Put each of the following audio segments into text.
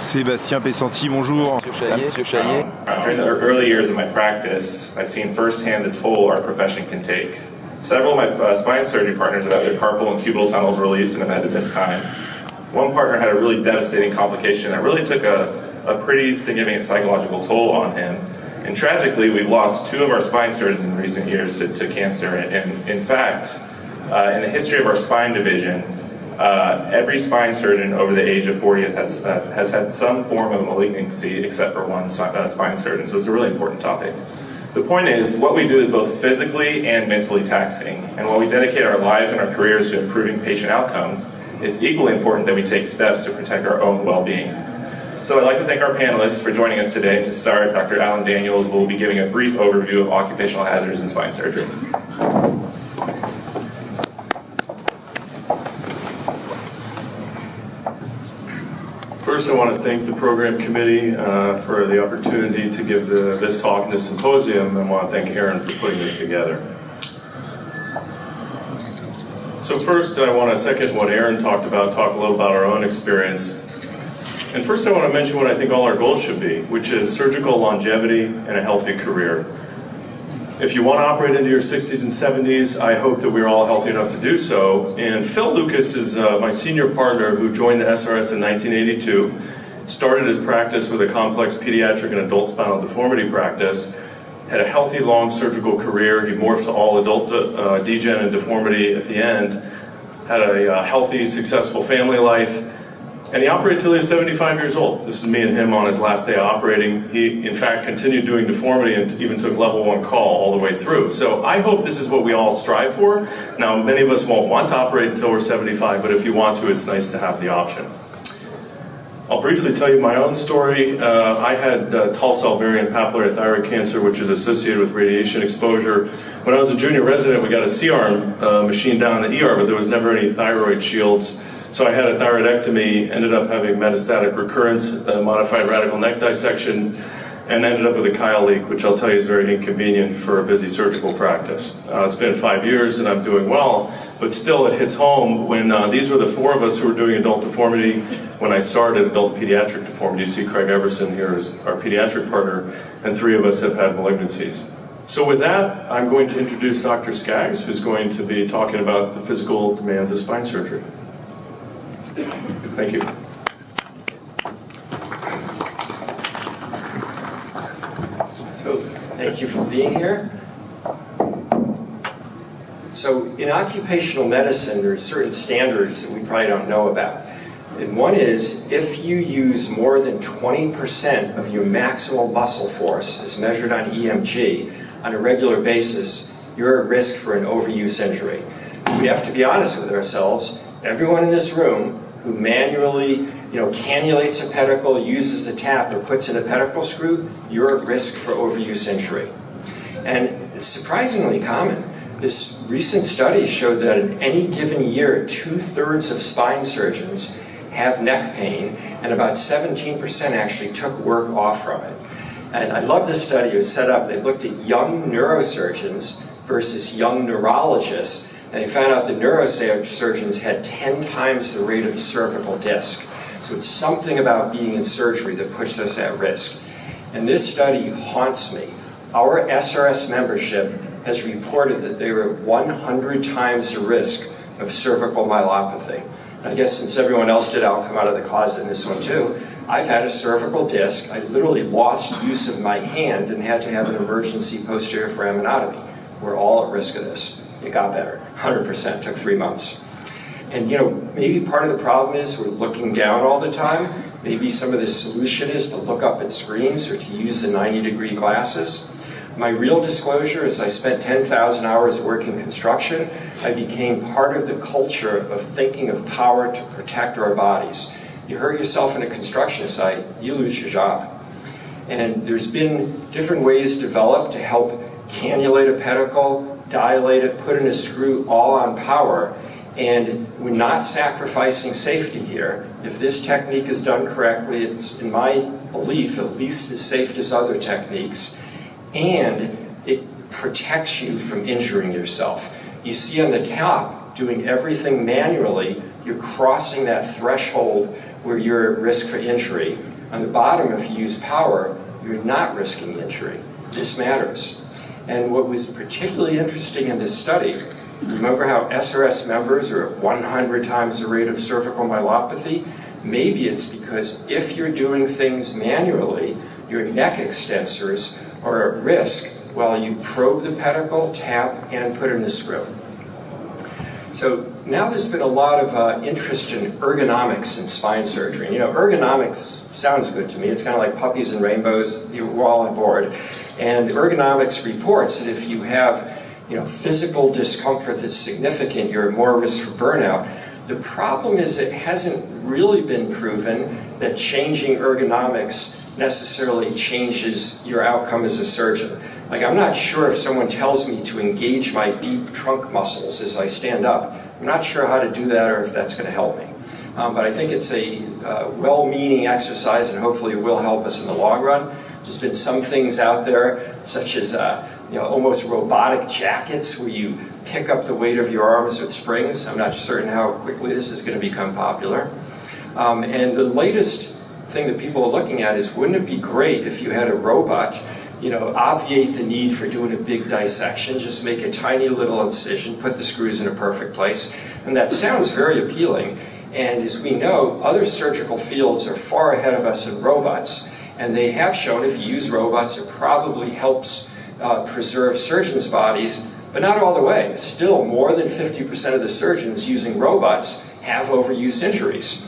Sébastien Pessanti, bonjour. Monsieur Chalier. During the early years of my practice, I've seen firsthand the toll our profession can take. Several of my spine surgery partners have had their carpal and cubital tunnels released and have had to miss time. One partner had a really devastating complication that really took a pretty significant psychological toll on him. And tragically, we've lost 2 of our spine surgeons in recent years to cancer. And in fact, in the history of our spine division, every spine surgeon over the age of 40 has had some form of malignancy except for one spine surgeon. So it's a really important topic. The point is, what we do is both physically and mentally taxing. And while we dedicate our lives and our careers to improving patient outcomes, it's equally important that we take steps to protect our own well-being. So I'd like to thank our panelists for joining us today. To start, Dr. Alan Daniels will be giving a brief overview of occupational hazards in spine surgery. First, I want to thank the program committee for the opportunity to give this talk and this symposium. I want to thank Aaron for putting this together. So first, I want to second what Aaron talked about, talk a little about our own experience. And first, I want to mention what I think all our goals should be, which is surgical longevity and a healthy career. If you want to operate into your 60s and 70s, I hope that we're all healthy enough to do so. And Phil Lucas is my senior partner who joined the SRS in 1982, started his practice with a complex pediatric and adult spinal deformity practice, had a healthy, long surgical career. He morphed to all adult degen and deformity at the end, had a healthy, successful family life, and he operated till he was 75 years old. This is me and him on his last day of operating. He, in fact, continued doing deformity and even took level 1 call all the way through. So I hope this is what we all strive for. Now, many of us won't want to operate until we're 75, but if you want to, it's nice to have the option. I'll briefly tell you my own story. I had tall cell variant papillary thyroid cancer, which is associated with radiation exposure. When I was a junior resident, we got a C-arm machine down in the ER, but there was never any thyroid shields. So I had a thyroidectomy, ended up having metastatic recurrence, modified radical neck dissection, and ended up with a chyle leak, which I'll tell you is very inconvenient for a busy surgical practice. It's been 5 years and I'm doing well, but still it hits home when these were the 4 of us who were doing adult deformity when I started adult pediatric deformity. You see Craig Everson here as our pediatric partner, and 3 of us have had malignancies. So with that, I'm going to introduce Dr. Skaggs, who's going to be talking about the physical demands of spine surgery. Thank you. Thank you for being here. So in occupational medicine, there are certain standards that we probably don't know about. And one is, if you use more than 20% of your maximal muscle force, as measured on EMG, on a regular basis, you're at risk for an overuse injury. We have to be honest with ourselves. Everyone in this room who manually cannulates a pedicle, uses a tap, or puts in a pedicle screw, you're at risk for overuse injury. And it's surprisingly common. This recent study showed that in any given year, 2/3 of spine surgeons have neck pain, and about 17% actually took work off from it. And I love this study. It was set up. They looked at young neurosurgeons versus young neurologists, and they found out that neurosurgeons had 10 times the rate of a cervical disc. So it's something about being in surgery that puts us at risk. And this study haunts me. Our SRS membership has reported that they were 100 times the risk of cervical myelopathy. And I guess since everyone else did, I'll come out of the closet in this one too. I've had a cervical disc. I literally lost use of my hand and had to have an emergency posterior foraminotomy. We're all at risk of this. It got better, 100%, took 3 months. And maybe part of the problem is we're looking down all the time. Maybe some of the solution is to look up at screens or to use the 90-degree glasses. My real disclosure is I spent 10,000 hours working construction. I became part of the culture of thinking of power to protect our bodies. You hurt yourself in a construction site, you lose your job. And there's been different ways developed to help cannulate a pedicle, dilate it, put in a screw, all on power. And we're not sacrificing safety here. If this technique is done correctly, it's, in my belief, at least as safe as other techniques. And it protects you from injuring yourself. You see on the top, doing everything manually, you're crossing that threshold where you're at risk for injury. On the bottom, if you use power, you're not risking injury. This matters. And what was particularly interesting in this study, remember how SRS members are at 100 times the rate of cervical myelopathy? Maybe it's because if you're doing things manually, your neck extensors are at risk while you probe the pedicle, tap, and put in a screw. So now there's been a lot of interest in ergonomics in spine surgery. And, ergonomics sounds good to me. It's kind of like puppies and rainbows. We're all on board. And ergonomics reports that if you have physical discomfort that's significant, you're at more risk for burnout. The problem is it hasn't really been proven that changing ergonomics necessarily changes your outcome as a surgeon. Like, I'm not sure if someone tells me to engage my deep trunk muscles as I stand up, I'm not sure how to do that or if that's going to help me. But I think it's a well-meaning exercise, and hopefully it will help us in the long run. There's been some things out there, such as almost robotic jackets where you pick up the weight of your arms with springs. I'm not certain how quickly this is going to become popular. And the latest thing that people are looking at is, wouldn't it be great if you had a robot, obviate the need for doing a big dissection, just make a tiny little incision, put the screws in a perfect place. And that sounds very appealing. And as we know, other surgical fields are far ahead of us in robots. And they have shown if you use robots, it probably helps preserve surgeons' bodies, but not all the way. Still, more than 50% of the surgeons using robots have overuse injuries.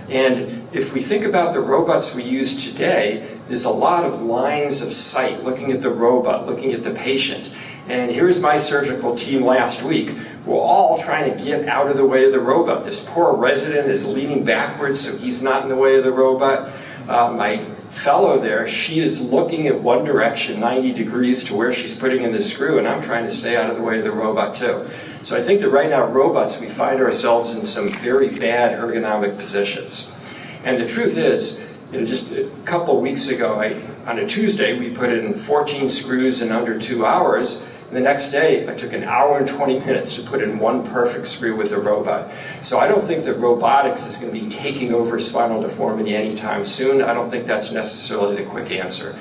And if we think about the robots we use today, there's a lot of lines of sight, looking at the robot, looking at the patient. And here's my surgical team last week. We're all trying to get out of the way of the robot. This poor resident is leaning backwards so he's not in the way of the robot. My fellow there, she is looking at one direction, 90 degrees to where she's putting in the screw, and I'm trying to stay out of the way of the robot too. So I think that right now, robots, we find ourselves in some very bad ergonomic positions. And the truth is, just a couple of weeks ago, on a Tuesday, we put in 14 screws in under 2 hours. And the next day, I took 1 hour and 20 minutes to put in one perfect screw with a robot. So I don't think that robotics is going to be taking over spinal deformity anytime soon. I don't think that's necessarily the quick answer.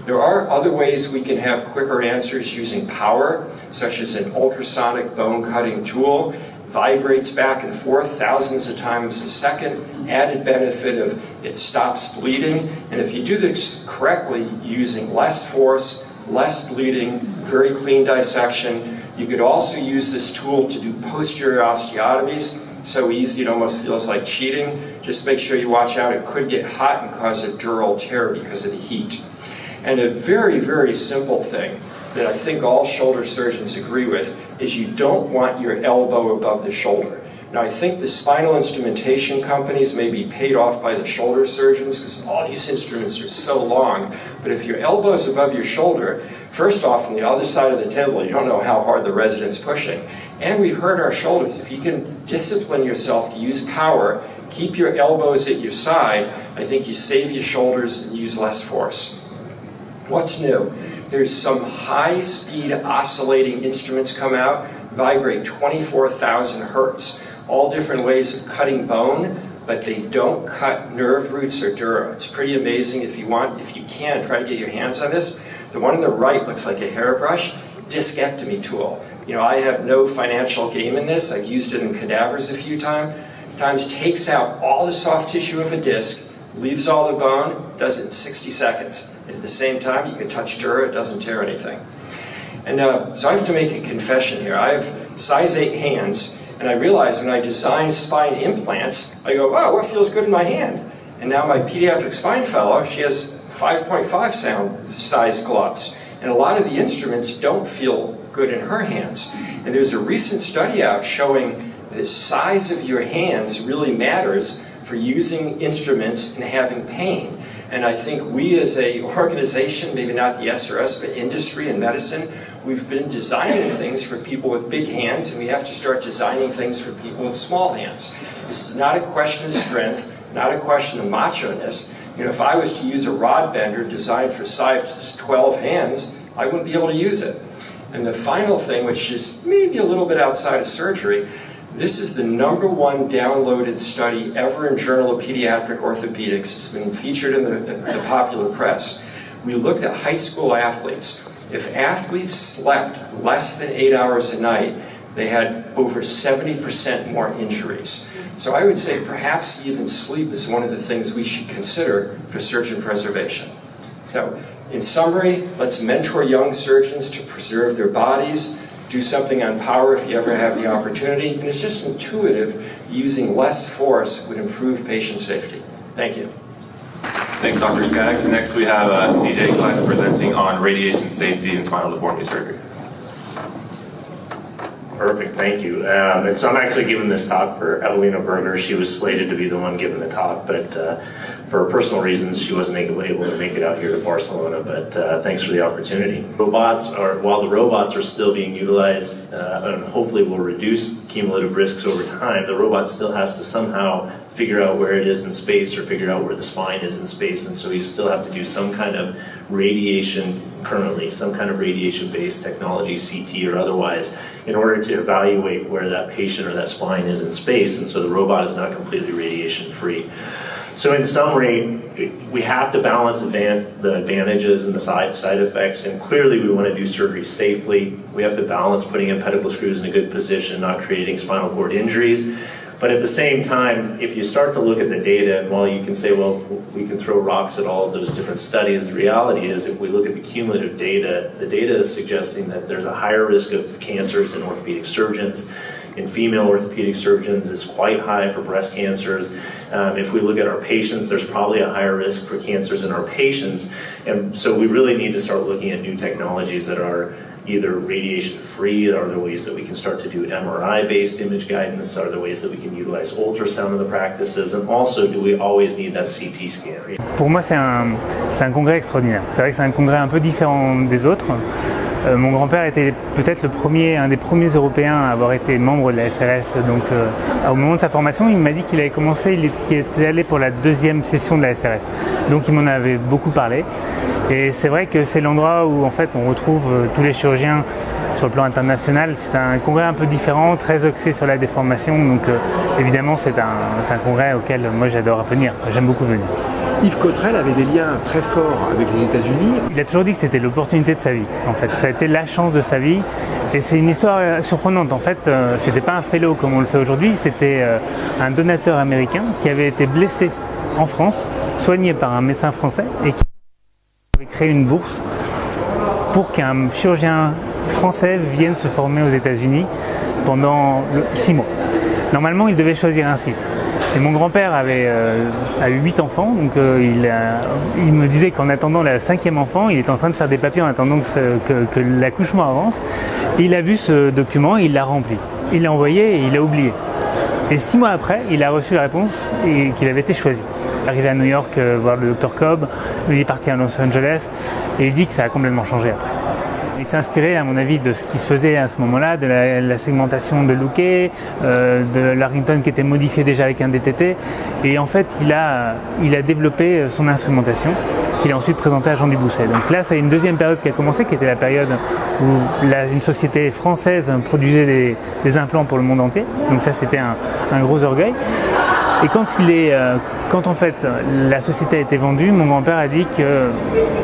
There are other ways we can have quicker answers using power, such as an ultrasonic bone-cutting tool. Vibrates back and forth thousands of times a second. Added benefit of it stops bleeding. And if you do this correctly, using less force, less bleeding, very clean dissection. You could also use this tool to do posterior osteotomies. So easy, it almost feels like cheating. Just make sure you watch out. It could get hot and cause a dural tear because of the heat. And a very, very simple thing that I think all shoulder surgeons agree with is you don't want your elbow above the shoulder. Now, I think the spinal instrumentation companies may be paid off by the shoulder surgeons because all these instruments are so long. But if your elbow is above your shoulder, first off, on the other side of the table, you don't know how hard the resident's pushing. And we hurt our shoulders. If you can discipline yourself to use power, keep your elbows at your side, I think you save your shoulders and use less force. What's new? There's some high-speed oscillating instruments come out, vibrate 24,000 hertz. All different ways of cutting bone, but they don't cut nerve roots or dura. It's pretty amazing. If you can, try to get your hands on this. The one on the right looks like a hairbrush, discectomy tool. I have no financial gain in this. I've used it in cadavers a few times. Takes out all the soft tissue of a disc, leaves all the bone, does it in 60 seconds. And at the same time, you can touch dura, it doesn't tear anything. And so I have to make a confession here. I have size 8 hands. And I realized when I design spine implants, I go, wow, what feels good in my hand? And now my pediatric spine fellow, she has 5.5 size gloves. And a lot of the instruments don't feel good in her hands. And there's a recent study out showing the size of your hands really matters for using instruments and having pain. And I think we as an organization, maybe not the SRS, but industry and medicine, we've been designing things for people with big hands, and we have to start designing things for people with small hands. This is not a question of strength, not a question of macho-ness. If I was to use a rod bender designed for size 12 hands, I wouldn't be able to use it. And the final thing, which is maybe a little bit outside of surgery, This is the #1 downloaded study ever in Journal of Pediatric Orthopedics. It's been featured in the popular press. We looked at high school athletes. If athletes slept less than 8 hours a night, they had over 70% more injuries. So I would say perhaps even sleep is one of the things we should consider for surgeon preservation. So in summary, let's mentor young surgeons to preserve their bodies, do something on power if you ever have the opportunity, and it's just intuitive using less force would improve patient safety. Thank you. Thanks, Dr. Skaggs. Next we have CJ Klein presenting on radiation safety and spinal deformity surgery. Perfect, thank you. And so I'm actually giving this talk for Evelina Berger. She was slated to be the one giving the talk, but for personal reasons, she wasn't able to make it out here to Barcelona, but thanks for the opportunity. While the robots are still being utilized and hopefully will reduce cumulative risks over time, the robot still has to somehow figure out where it is in space or figure out where the spine is in space, and so you still have to do some kind of radiation currently, some kind of radiation-based technology, CT or otherwise, in order to evaluate where that patient or that spine is in space, and so the robot is not completely radiation-free. So in summary, we have to balance the advantages and the side effects, and clearly we want to do surgery safely. We have to balance putting in pedicle screws in a good position, not creating spinal cord injuries. But at the same time, if you start to look at the data, and while you can say, well, we can throw rocks at all of those different studies, the reality is if we look at the cumulative data, the data is suggesting that there's a higher risk of cancers in orthopedic surgeons. In female orthopedic surgeons, it's quite high for breast cancers. If we look at our patients, there's probably a higher risk for cancers in our patients. And so we really need to start looking at new technologies that are either radiation-free, are there ways that we can start to do MRI-based image guidance, are there ways that we can utilize ultrasound in the practices, and also do we always need that CT scan? Pour moi, c'est un congrès extraordinaire. C'est vrai que c'est un congrès un peu différent des autres. Mon grand-père était peut-être un des premiers Européens à avoir été membre de la SRS. Donc, au moment de sa formation, il m'a dit qu'il avait commencé, il était allé pour la 2e session de la SRS. Donc, il m'en avait beaucoup parlé. Et c'est vrai que c'est l'endroit où en fait on retrouve tous les chirurgiens sur le plan international. C'est un congrès un peu différent, très axé sur la déformation. Donc, évidemment, c'est un congrès auquel moi j'adore venir. J'aime beaucoup venir. Yves Cottrell avait des liens très forts avec les États-Unis. Il a toujours dit que c'était l'opportunité de sa vie, en fait. Ça a été la chance de sa vie. Et c'est une histoire surprenante. En fait, c'était pas un fellow comme on le fait aujourd'hui, c'était un donateur américain qui avait été blessé en France, soigné par un médecin français et qui avait créé une bourse pour qu'un chirurgien français vienne se former aux États-Unis pendant 6 mois. Normalement, il devait choisir un site. Et mon grand-père a eu 8 enfants, donc il me disait qu'en attendant le 5e enfant, il était en train de faire des papiers en attendant que l'accouchement avance. Et il a vu ce document, il l'a rempli. Il l'a envoyé et il l'a oublié. Et 6 mois après, il a reçu la réponse et qu'il avait été choisi. Il est arrivé à New York voir le Dr Cobb, il est parti à Los Angeles et il dit que ça a complètement changé après. Il s'est inspiré, à mon avis, de ce qui se faisait à ce moment-là, de la segmentation de Luque, de Larrington qui était modifié déjà avec un DTT. Et en fait, il a développé son instrumentation qu'il a ensuite présentée à Jean Dubousset. Donc là, c'est une deuxième période qui a commencé, qui était la période où une société française produisait des implants pour le monde entier. Donc ça, c'était un gros orgueil. Et quand en fait la société a été vendue, mon grand-père a dit que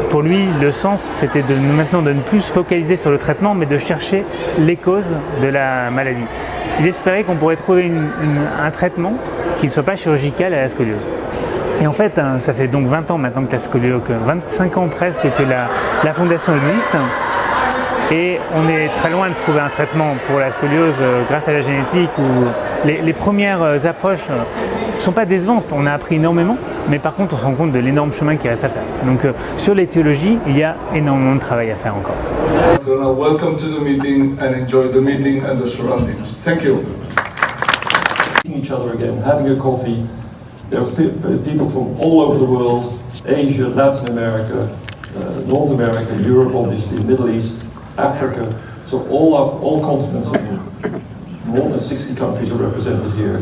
pour lui le sens c'était maintenant de ne plus se focaliser sur le traitement mais de chercher les causes de la maladie. Il espérait qu'on pourrait trouver un traitement qui ne soit pas chirurgical à la scoliose. Et en fait, ça fait donc 20 ans maintenant que la scoliose, 25 ans presque que la fondation existe. Et on est très loin de trouver un traitement pour la scoliose grâce à la génétique où les premières approches ne sont pas décevantes. On a appris énormément, mais par contre on se rend compte de l'énorme chemin qui reste à faire. Donc sur l'étiologie, il y a énormément de travail à faire encore. So now welcome to the meeting and enjoy the meeting and the surroundings. Thank you. Seeing each other again, having a coffee. There are people from all over the world, Asia, Latin America, North America, Europe obviously, Middle East, Africa, so all continents, more than 60 countries are represented here.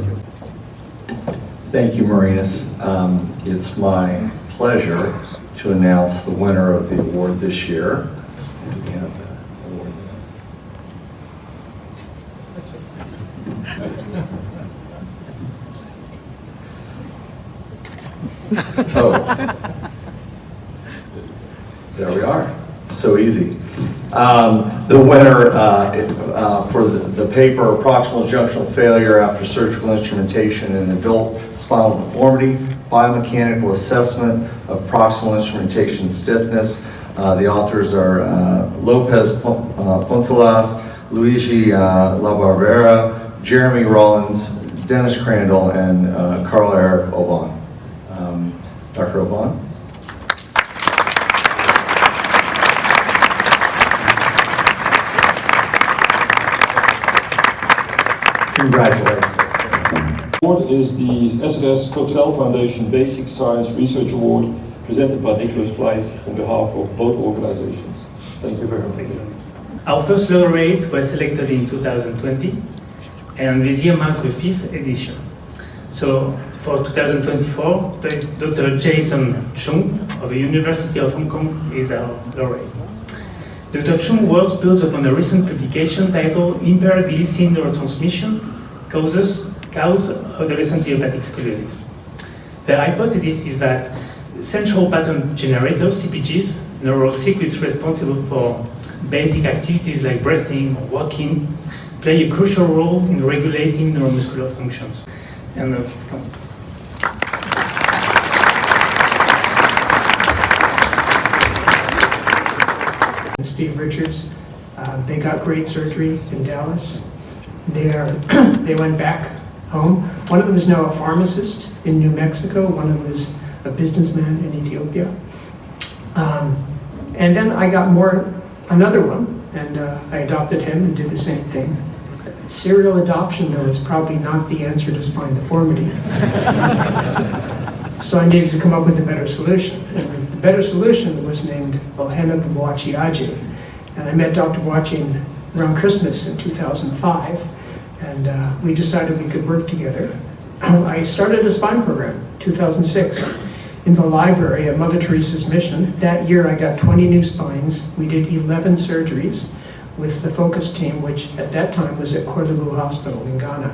Thank you, Marinus. It's my pleasure to announce the winner of the award this year. Oh. There we are. So easy. The winner for the paper, Proximal Junctional Failure After Surgical Instrumentation in Adult Spinal Deformity, Biomechanical Assessment of Proximal Instrumentation Stiffness. The authors are Lopez Poncelas, Luigi Labarbera, Jeremy Rollins, Dennis Crandall, and Carl Eric Oban. Dr. Oban? Congratulations. Award is the SRS Cottrell Foundation Basic Science Research Award presented by Nicholas Pleiss on behalf of both organizations. Thank you very much. Our first laureate was selected in 2020, and this year marks the 5th edition. So for 2024, Dr. Jason Chung of the University of Hong Kong is our laureate. Dr. Chung's work builds upon a recent publication titled Impaired Glycine Neurotransmission Cause Adolescent Idiopathic Scoliosis. The hypothesis is that central pattern generators, CPGs, neural circuits responsible for basic activities like breathing or walking, play a crucial role in regulating neuromuscular functions. And Steve Richards, they got great surgery in Dallas. They went back home. One of them is now a pharmacist in New Mexico. One of them is a businessman in Ethiopia. And then I got another one, and I adopted him and did the same thing. Serial adoption, though, is probably not the answer to spine deformity. So I needed to come up with a better solution. And the better solution was named Ohene Boachiaji. And I met Dr. Boachi around Christmas in 2005, and we decided we could work together. I started a spine program, 2006, in the library at Mother Teresa's Mission. That year I got 20 new spines. We did 11 surgeries with the focus team, which at that time was at Korlebu Hospital in Ghana.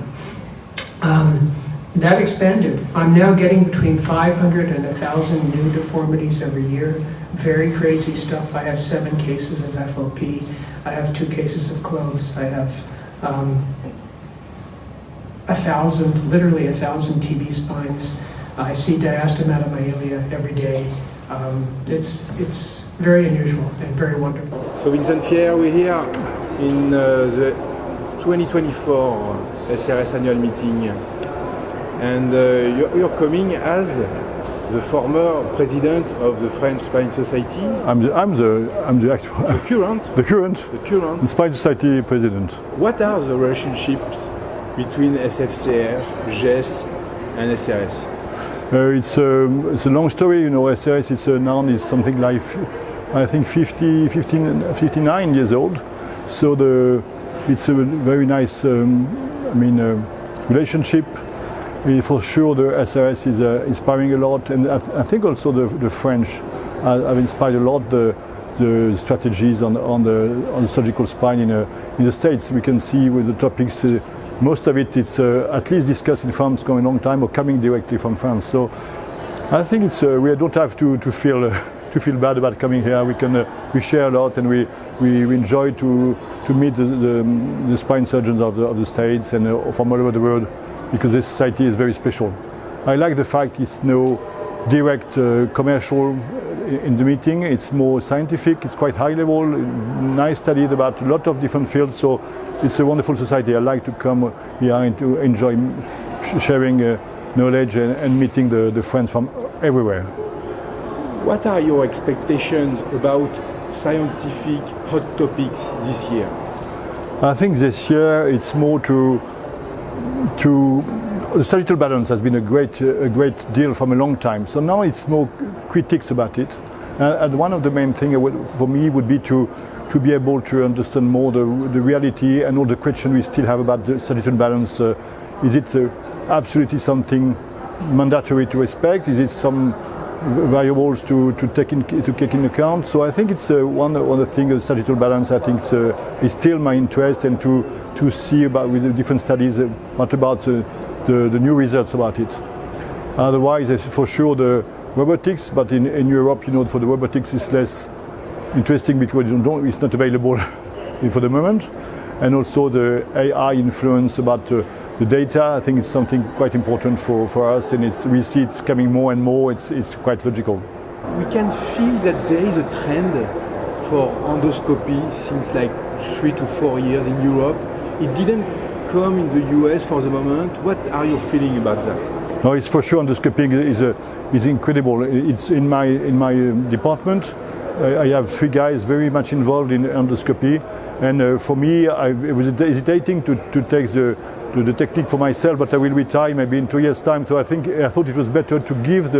That expanded. I'm now getting between 500 and 1,000 new deformities every year. Very crazy stuff. I have 7 cases of FOP. I have 2 cases of cloves. I have 1,000, literally 1,000 TB spines. I see diastematomyelia every day. It's very unusual and very wonderful. So Vincent Fier, we're here in the 2024 SRS Annual Meeting, and you're coming as the former president of the French Spine Society. I'm the actual the current Spine Society president. What are the relationships between SFCR, GES, and SRS? It's a long story, you know. SRS is something like, I think, 59 years old. So it's a very nice, relationship. For sure, the SRS is inspiring a lot, and I think also the French have inspired a lot the strategies on the surgical spine in the States. We can see with the topics. Most of it's at least discussed in France for a long time or coming directly from France. So I think we don't have to feel bad about coming here. We share a lot, and we enjoy to meet the spine surgeons of the States and from all over the world, because this society is very special. I like the fact it's no direct commercial in the meeting. It's more scientific. It's quite high level. Nice studies about a lot of different fields. So it's a wonderful society. I like to come here and to enjoy sharing knowledge and meeting the friends from everywhere. What are your expectations about scientific hot topics this year? I think this year it's more to the sagittal balance has been a great deal from a long time. So now it's more critics about it. And one of the main things for me would be to be able to understand more the reality and all the questions we still have about the sagittal balance. Is it absolutely something mandatory to respect? Is it some variables to take in account? So I think it's one of the things, the sagittal balance, I think is still my interest, and to see about with the different studies what about the new results about it. Otherwise, for sure, the robotics, but in Europe, you know, for the robotics is less interesting because it's not available for the moment. And also the AI influence about the data, I think it's something quite important for us, and we see it's coming more and more. It's quite logical. We can feel that there is a trend for endoscopy since like 3 to 4 years in Europe. It didn't come in the US for the moment. What are you feeling about that? No, it's for sure endoscopy is incredible. It's in my department. I have 3 guys very much involved in endoscopy, and for me, I was hesitating to take the technique for myself, but I will retire maybe in 2 years' time. So I thought it was better to give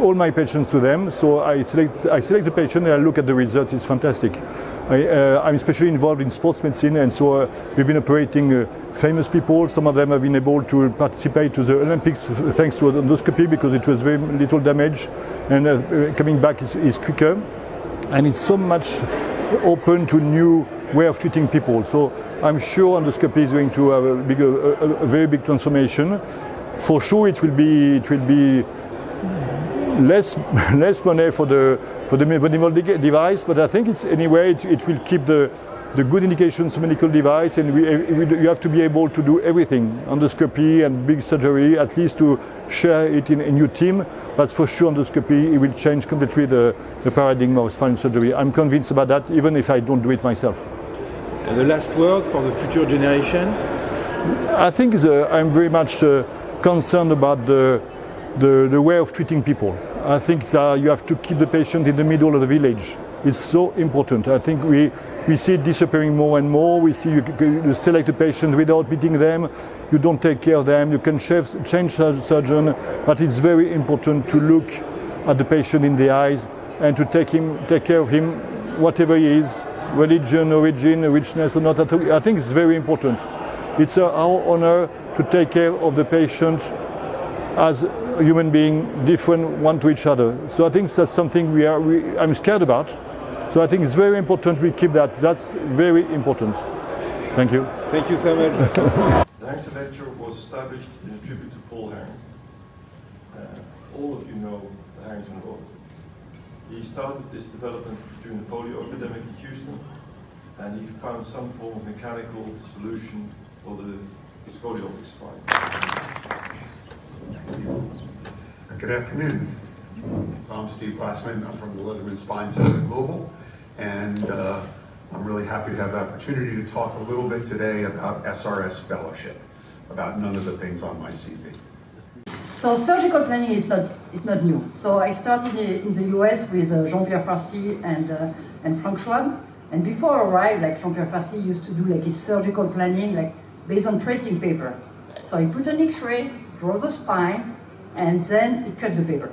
all my patients to them. So I select the patient and I look at the results. It's fantastic. I'm especially involved in sports medicine, and so we've been operating famous people. Some of them have been able to participate to the Olympics thanks to endoscopy because it was very little damage, and coming back is quicker, and it's so much open to new way of treating people. So I'm sure endoscopy is going to have a very big transformation. For sure, it will be less money for the minimal device, but I think it will keep the good indications medical device, and you have to be able to do everything, endoscopy and big surgery, at least to share it in your team. But for sure, endoscopy, it will change completely the paradigm of spinal surgery. I'm convinced about that, even if I don't do it myself. And the last word for the future generation? I think I'm very much concerned about the way of treating people. I think you have to keep the patient in the middle of the village. It's so important. I think we see it disappearing more and more. We see you select a patient without meeting them. You don't take care of them. You can change surgeon, but it's very important to look at the patient in the eyes and to take care of him, whatever he is, religion, origin, richness or not. I think it's very important. It's our honor to take care of the patient as a human being, different one to each other. So I think that's something I'm scared about. So I think it's very important we keep that. That's very important. Thank you. Thank you so much. The Harrington Lecture was established in a tribute to Paul Harrington. All of you know the Harrington Award. He started this development during the polio epidemic in Houston, and he found some form of mechanical solution for the scoliotic spine. Good afternoon. I'm Steve Glassman. I'm from the Leatherman Spine Center in Louisville, and I'm really happy to have the opportunity to talk a little bit today about SRS Fellowship, about none of the things on my CV. So surgical planning is not new. So I started in the US with Jean-Pierre Farcy and Frank Schwab, and before I arrived, like Jean-Pierre Farcy used to do like his surgical planning like based on tracing paper. So he put an X-ray, draws the spine, and then he cuts the paper.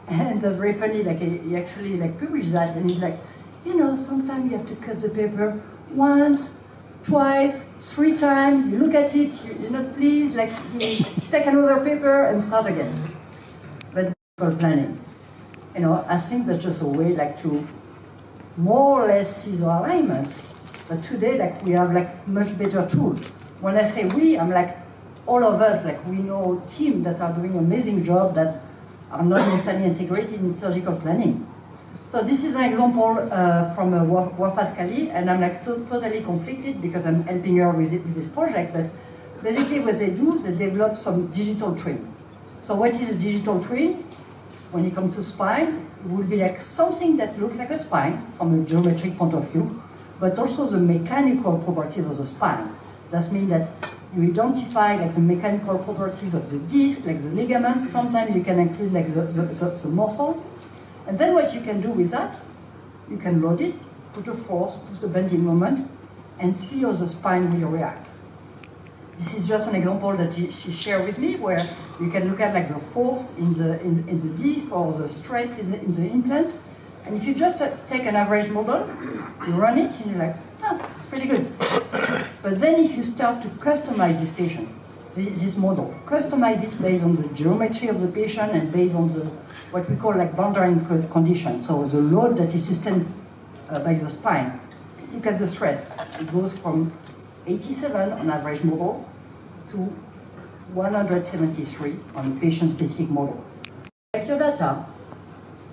And that's very funny, like he actually like published that, and he's like, you know, sometimes you have to cut the paper once, twice, 3 times, you look at it, you're not pleased, like you take another paper and start again. But planning, you know, I think that's just a way like to more or less see the alignment. But today, like we have like much better tool. When I say we, I'm like all of us, like we know teams that are doing an amazing job that are not necessarily integrated in surgical planning. So this is an example from Wafa Scali, and I'm like totally conflicted because I'm helping her with this project. But basically, what they do, they develop some digital twin. So what is a digital twin? When it comes to spine, it will be like something that looks like a spine from a geometric point of view, but also the mechanical properties of the spine. That means that you identify like the mechanical properties of the disc, like the ligaments. Sometimes you can include like the muscle. And then what you can do with that, you can load it, put a force, put the bending moment, and see how the spine will react. This is just an example that she shared with me, where you can look at like the force in the disc or the stress in the implant. And if you just take an average model, you run it, and you're like, oh, it's pretty good. But then if you start to customize this patient, this model, customize it based on the geometry of the patient and based on the what we call like boundary condition. So the load that is sustained by the spine. Look at the stress. It goes from 87 on average model to 173 on patient-specific model. Take your data,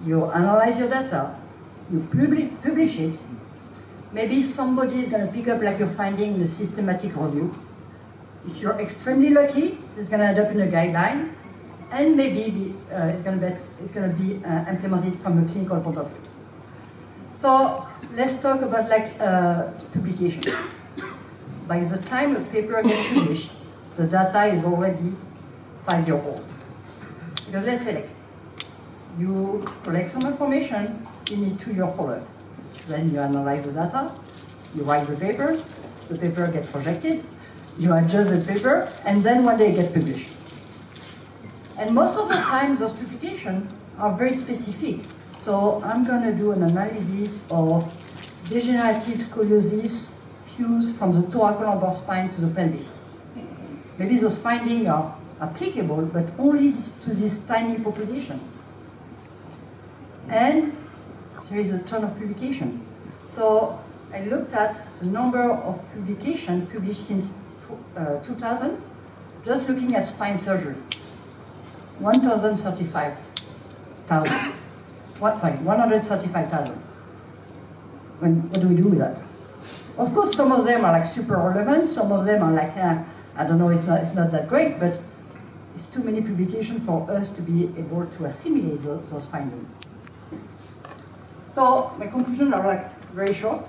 you analyze your data, you publish it. Maybe somebody is going to pick up like your finding in a systematic review. If you're extremely lucky, it's going to end up in a guideline, and maybe it's going to be implemented from a clinical point of view. So let's talk about like publication. By the time a paper gets published, the data is already 5-year-old. Because let's say like, you collect some information, you need 2-year follow-up. Then you analyze the data, you write the paper gets rejected, you adjust the paper, and then one day it gets published. And most of the time, those publications are very specific. So I'm going to do an analysis of degenerative scoliosis fused from the thoracolumbar spine to the pelvis. Maybe those findings are applicable, but only to this tiny population. And there is a ton of publication. So I looked at the number of publications published since 2000, just looking at spine surgery. 135,000. 135,000. What do we do with that? Of course, some of them are like super relevant, some of them are like, I don't know, it's not that great, but it's too many publications for us to be able to assimilate those findings. So my conclusions are like very short.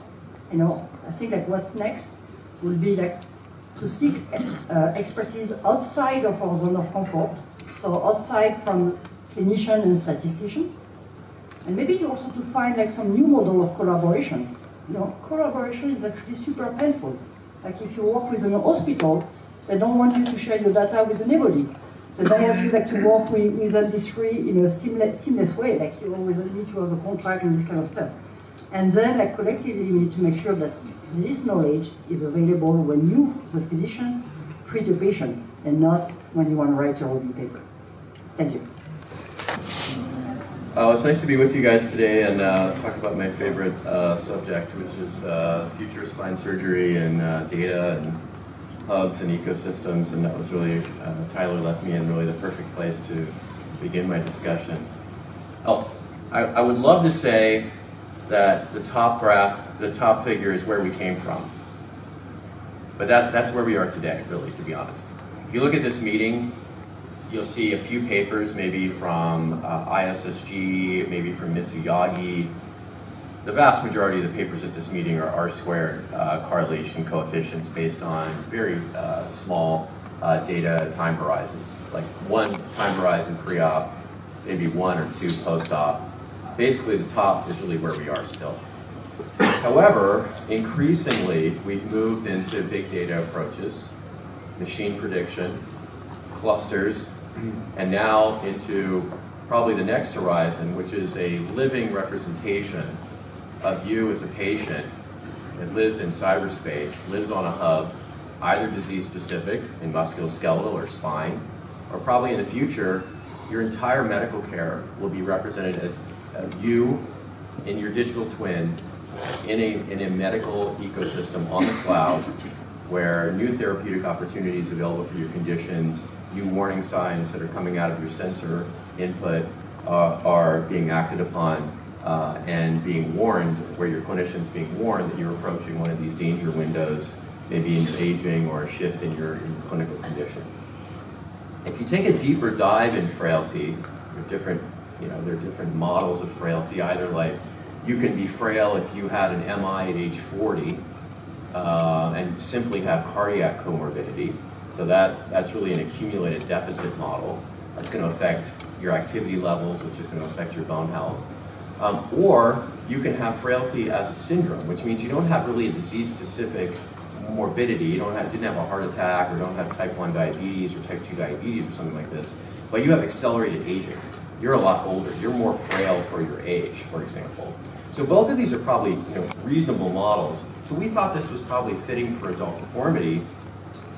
I think like what's next will be like to seek expertise outside of our zone of comfort, so outside from clinician and statistician, and maybe also to find like some new model of collaboration. Collaboration is actually super painful. Like if you work with an hospital, they don't want you to share your data with anybody. They don't want you to work with industry in a seamless way. Like you always need to have a contract and this kind of stuff. And then like collectively, we need to make sure that this knowledge is available when you, the physician, treat a patient, and not when you want to write your review paper. Thank you. It's nice to be with you guys today and talk about my favorite subject, which is future spine surgery and data and hubs and ecosystems. And that was really, Tyler left me in really the perfect place to begin my discussion. I would love to say that the top graph, the top figure is where we came from. But that's where we are today, really, to be honest. If you look at this meeting, you'll see a few papers, maybe from ISSG, maybe from Mitsuyagi. The vast majority of the papers at this meeting are R-squared correlation coefficients based on very small data time horizons, like one time horizon pre-op, maybe 1 or 2 post-op. Basically, the top is really where we are still. However, increasingly, we've moved into big data approaches, machine prediction, clusters, and now into probably the next horizon, which is a living representation of you as a patient that lives in cyberspace, lives on a hub, either disease-specific in musculoskeletal or spine, or probably in the future, your entire medical care will be represented as you in your digital twin in a medical ecosystem on the cloud, where new therapeutic opportunities available for your conditions, new warning signs that are coming out of your sensor input are being acted upon and being warned, where your clinician's being warned that you're approaching one of these danger windows, maybe into aging or a shift in your clinical condition. If you take a deeper dive in frailty, there are different models of frailty, either like you can be frail if you had an MI at age 40 and simply have cardiac comorbidity. So that's really an accumulated deficit model. That's going to affect your activity levels, which is going to affect your bone health. Or you can have frailty as a syndrome, which means you don't have really a disease-specific morbidity. You didn't have a heart attack, or don't have type 1 diabetes or type 2 diabetes or something like this, but you have accelerated aging. You're a lot older. You're more frail for your age, for example. So both of these are probably reasonable models. So we thought this was probably fitting for adult deformity,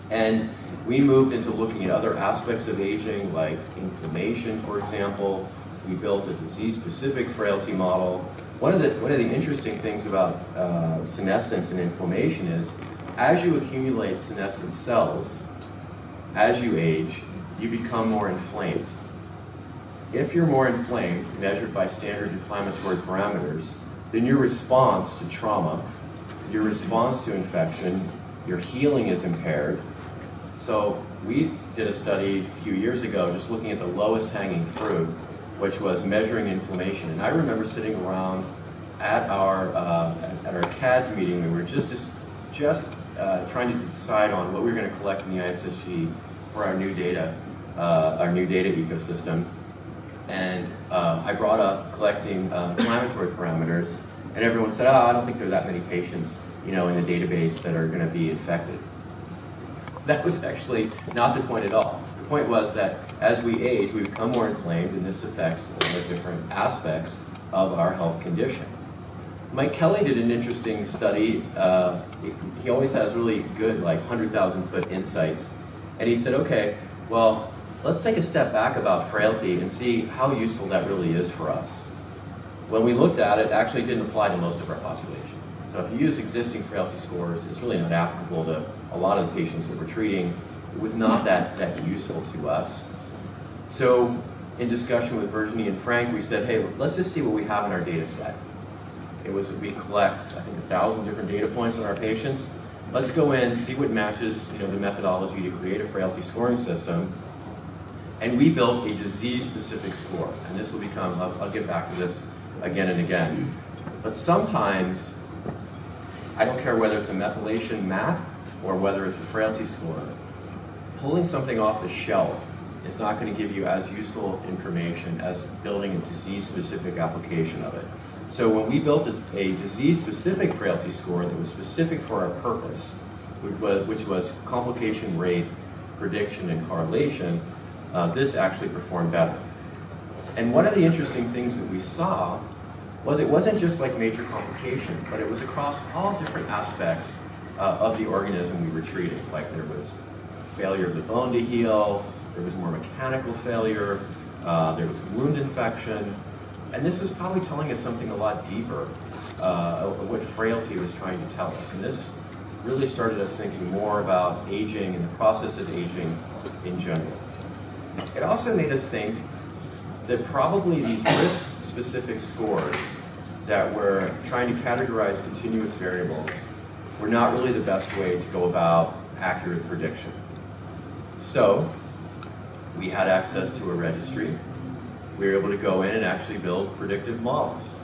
and we moved into looking at other aspects of aging, like inflammation, for example. We built a disease-specific frailty model. One of the interesting things about senescence and inflammation is, as you accumulate senescent cells, as you age, you become more inflamed. If you're more inflamed, measured by standard inflammatory parameters, then your response to trauma, your response to infection, your healing is impaired. So we did a study a few years ago just looking at the lowest hanging fruit, which was measuring inflammation. And I remember sitting around at our CADS meeting, we were just trying to decide on what we were going to collect in the ISSG for our new data ecosystem. And I brought up collecting inflammatory parameters, and everyone said, I don't think there are that many patients, in the database that are going to be infected. That was actually not the point at all. The point was that as we age, we become more inflamed, and this affects all the different aspects of our health condition. Mike Kelly did an interesting study. He always has really good, 100,000-foot insights. And he said, okay, well, let's take a step back about frailty and see how useful that really is for us. When we looked at it, it actually didn't apply to most of our population. So if you use existing frailty scores, it's really not applicable to a lot of the patients that we're treating. It was not that useful to us. So in discussion with Virginie and Frank, we said, hey, let's just see what we have in our data set. We collect, I think, 1,000 different data points on our patients. Let's go in, see what matches the methodology to create a frailty scoring system. And we built a disease-specific score. And this will become, I'll get back to this again and again. But sometimes, I don't care whether it's a methylation map or whether it's a frailty score, pulling something off the shelf is not going to give you as useful information as building a disease-specific application of it. So when we built a disease-specific frailty score that was specific for our purpose, which was complication rate, prediction, and correlation, this actually performed better. And one of the interesting things that we saw was it wasn't just like major complication, but it was across all different aspects of the organism we were treating. Like there was failure of the bone to heal, there was more mechanical failure, there was wound infection, and this was probably telling us something a lot deeper of what frailty was trying to tell us. And this really started us thinking more about aging and the process of aging in general. It also made us think that probably these risk-specific scores that were trying to categorize continuous variables were not really the best way to go about accurate prediction. So we had access to a registry. We were able to go in and actually build predictive models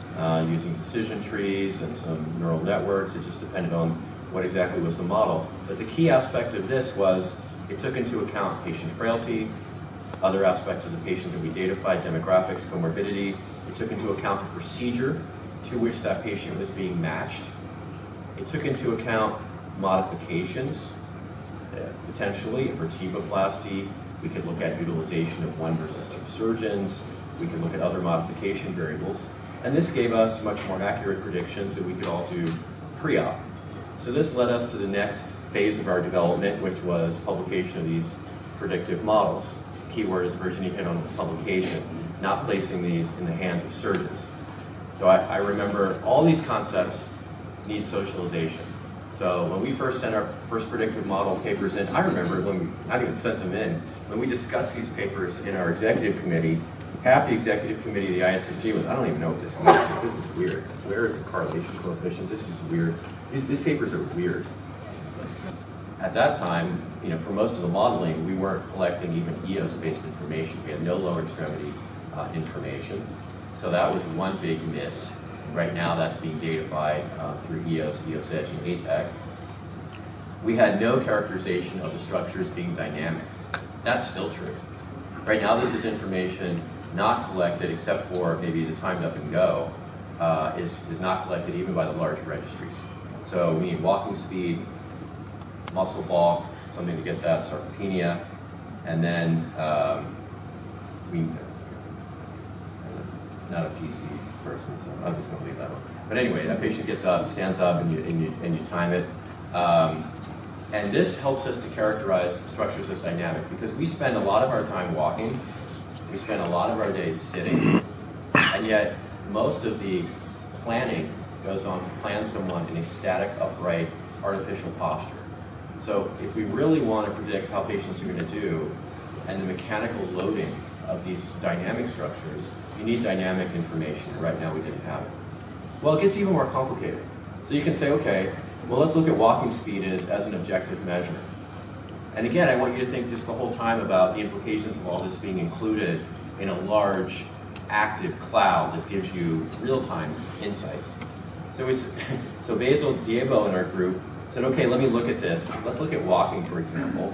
using decision trees and some neural networks. It just depended on what exactly was the model. But the key aspect of this was it took into account patient frailty, other aspects of the patient that we datafied, demographics, comorbidity. It took into account the procedure to which that patient was being matched. It took into account modifications, potentially for vertebroplasty. We could look at utilization of 1 versus 2 surgeons. We could look at other modification variables. And this gave us much more accurate predictions that we could all do pre-op. So this led us to the next phase of our development, which was publication of these predictive models. Keyword is Virginie hit on publication, not placing these in the hands of surgeons. So I remember all these concepts need socialization. So when we first sent our first predictive model papers in, I remember when we not even sent them in, when we discussed these papers in our executive committee, half the executive committee of the ISSG was, I don't even know what this means. This is weird. Where is the correlation coefficient? This is weird. These papers are weird. At that time, for most of the modeling, we weren't collecting even EOS-based information. We had no lower extremity information. So that was one big miss. Right now, that's being datafied through EOS, EOS Edge, and ATEC. We had no characterization of the structures being dynamic. That's still true. Right now, this is information not collected, except for maybe the timed up and go, is not collected even by the large registries. So we need walking speed, muscle bulk, something that gets at sarcopenia, and then not a PC person, so I'm just going to leave that one. But anyway, that patient gets up, stands up, and you time it. And this helps us to characterize structures as dynamic because we spend a lot of our time walking, we spend a lot of our days sitting, and yet most of the planning goes on to plan someone in a static, upright, artificial posture. So if we really want to predict how patients are going to do and the mechanical loading of these dynamic structures, you need dynamic information. Right now we didn't have it. Well, it gets even more complicated. So you can say, okay, well, let's look at walking speed as an objective measure. And again, I want you to think just the whole time about the implications of all this being included in a large, active cloud that gives you real-time insights. So Basil Diebo in our group said, okay, let me look at this. Let's look at walking, for example.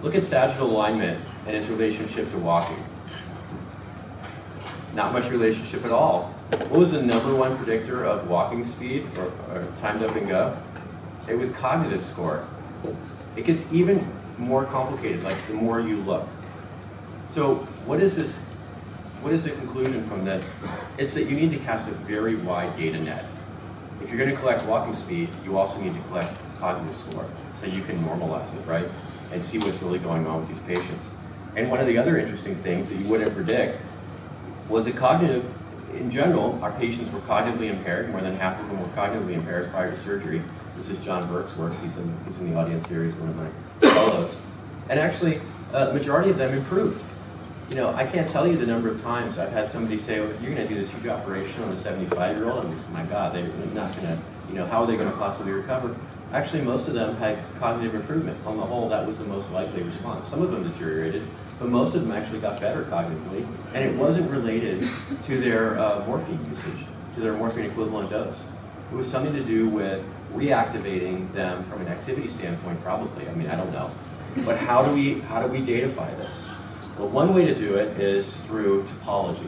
Look at sagittal alignment and its relationship to walking. Not much relationship at all. What was the #1 predictor of walking speed or timed up and go? It was cognitive score. It gets even more complicated, like the more you look. So what is this? What is the conclusion from this? It's that you need to cast a very wide data net. If you're going to collect walking speed, you also need to collect cognitive score so you can normalize it, right? And see what's really going on with these patients. And one of the other interesting things that you wouldn't predict was that cognitive, in general, our patients were cognitively impaired. More than half of them were cognitively impaired prior to surgery. This is John Burke's work. He's in the audience here. He's one of my fellows. And actually, the majority of them improved. You know, I can't tell you the number of times I've had somebody say, well, you're going to do this huge operation on a 75-year-old. And my God, they're not going to, you know, how are they going to possibly recover? Actually, most of them had cognitive improvement. On the whole, that was the most likely response. Some of them deteriorated, but most of them actually got better cognitively. And it wasn't related to their morphine usage, to their morphine equivalent dose. It was something to do with reactivating them from an activity standpoint, probably. I mean, I don't know. But how do we datafy this? Well, one way to do it is through topology.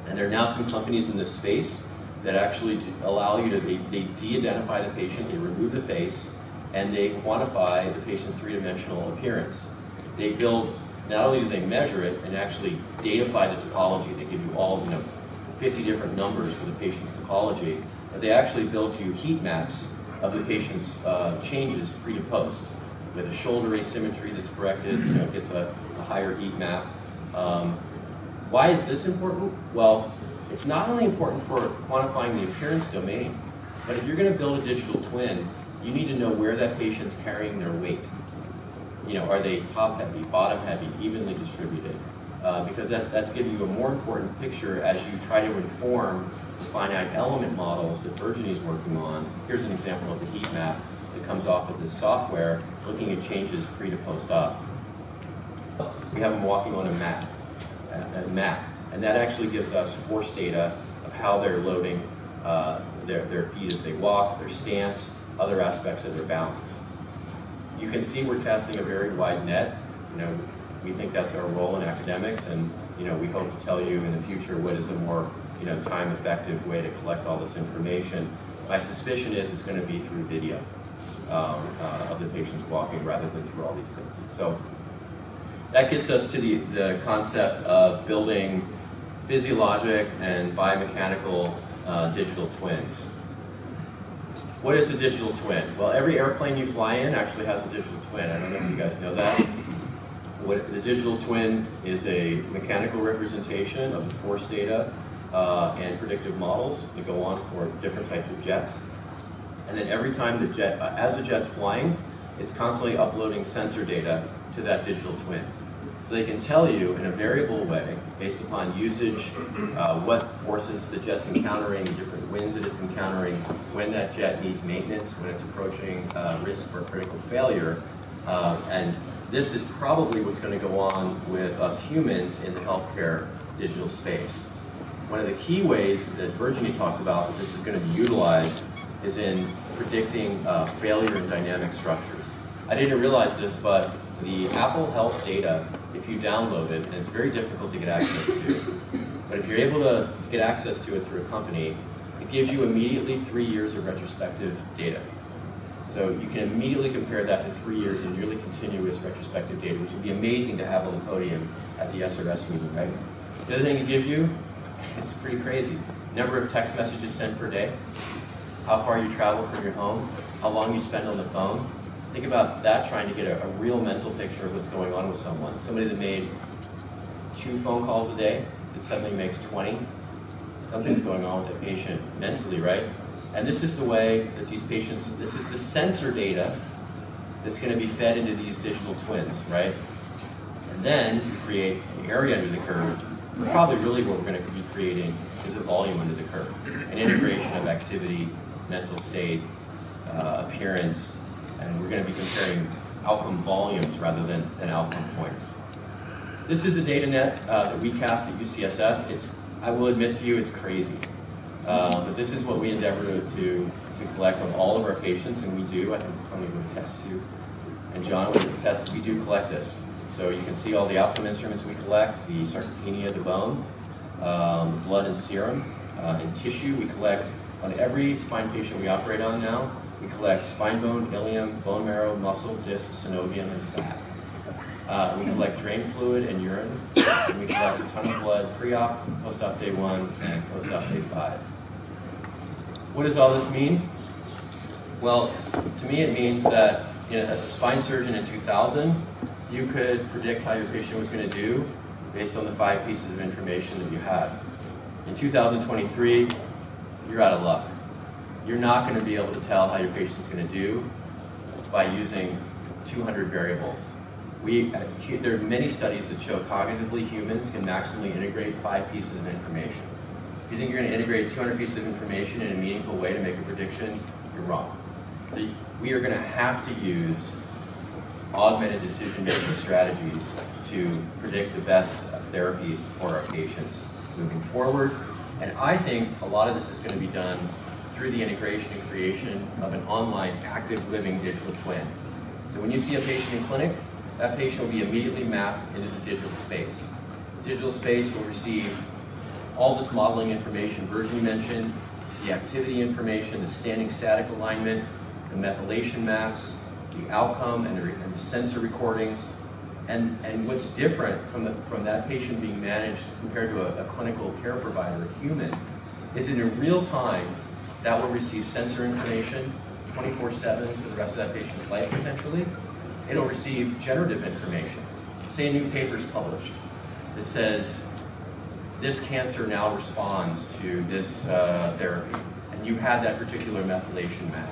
And there are now some companies in this space that actually allow you to, they de-identify the patient, they remove the face, and they quantify the patient's three-dimensional appearance. They build, not only do they measure it and actually datafy the topology, they give you all, 50 different numbers for the patient's topology, but they actually build you heat maps of the patient's changes pre to post, with a shoulder asymmetry that's corrected, it gets a higher heat map. Why is this important? Well, it's not only important for quantifying the appearance domain, but if you're going to build a digital twin, you need to know where that patient's carrying their weight. Are they top heavy, bottom heavy, evenly distributed? Because that's giving you a more important picture as you try to inform the finite element models that Virginie's working on. Here's an example of the heat map that comes off of this software, looking at changes pre to post-op. We have them walking on a map, and that actually gives us force data of how they're loading their feet as they walk, their stance, other aspects of their balance. You can see we're casting a very wide net. We think that's our role in academics, and we hope to tell you in the future what is a more time-effective way to collect all this information. My suspicion is it's going to be through video of the patients walking rather than through all these things. So that gets us to the concept of building physiologic and biomechanical digital twins. What is a digital twin? Well, every airplane you fly in actually has a digital twin. I don't know if you guys know that. The digital twin is a mechanical representation of the force data and predictive models that go on for different types of jets. And then every time as the jet's flying, it's constantly uploading sensor data to that digital twin. So they can tell you in a variable way, based upon usage, what forces the jet's encountering, different winds that it's encountering, when that jet needs maintenance, when it's approaching risk for critical failure. And this is probably what's going to go on with us humans in the healthcare digital space. One of the key ways that Virginie talked about that this is going to be utilized is in predicting failure in dynamic structures. I didn't realize this, but the Apple Health data, if you download it, and it's very difficult to get access to, but if you're able to get access to it through a company, it gives you immediately 3 years of retrospective data. So you can immediately compare that to 3 years of nearly continuous retrospective data, which would be amazing to have on the podium at the SRS meeting, right? The other thing it gives you, it's pretty crazy. Number of text messages sent per day, how far you travel from your home, how long you spend on the phone. Think about that, trying to get a real mental picture of what's going on with someone. Somebody that made 2 phone calls a day, that suddenly makes 20. Something's going on with that patient mentally, right? And this is the way that these patients, this is the sensor data that's going to be fed into these digital twins, right? And then you create an area under the curve. Probably really what we're going to be creating is a volume under the curve, an integration of activity, mental state, appearance, and we're going to be comparing outcome volumes rather than outcome points. This is a data net that we cast at UCSF. I will admit to you, it's crazy. But this is what we endeavor to collect on all of our patients, and we do. I think Tony would attest to, and John would attest, we do collect this. So you can see all the outcome instruments we collect, the sarcopenia of the bone, the blood and serum, and tissue. We collect on every spine patient we operate on now. We collect spine bone, ilium, bone marrow, muscle, disc, synovium, and fat. We collect drain fluid and urine, and we collect a ton of blood pre-op, post-op day 1, and post-op day 5. What does all this mean? Well, to me it means that as a spine surgeon in 2000, you could predict how your patient was going to do based on the 5 pieces of information that you had. In 2023, you're out of luck. You're not going to be able to tell how your patient's going to do by using 200 variables. There are many studies that show cognitively humans can maximally integrate 5 pieces of information. If you think you're going to integrate 200 pieces of information in a meaningful way to make a prediction, you're wrong. So we are going to have to use augmented decision-making strategies to predict the best therapies for our patients moving forward. And I think a lot of this is going to be done through the integration and creation of an online active living digital twin. So when you see a patient in clinic, that patient will be immediately mapped into the digital space. The digital space will receive all this modeling information Virginie mentioned, the activity information, the standing static alignment, the methylation maps, the outcome and the sensor recordings. And what's different from that patient being managed compared to a clinical care provider, a human, is in real time that will receive sensor information 24/7 for the rest of that patient's life potentially. It'll receive generative information. Say a new paper is published that says this cancer now responds to this therapy, and you had that particular methylation map.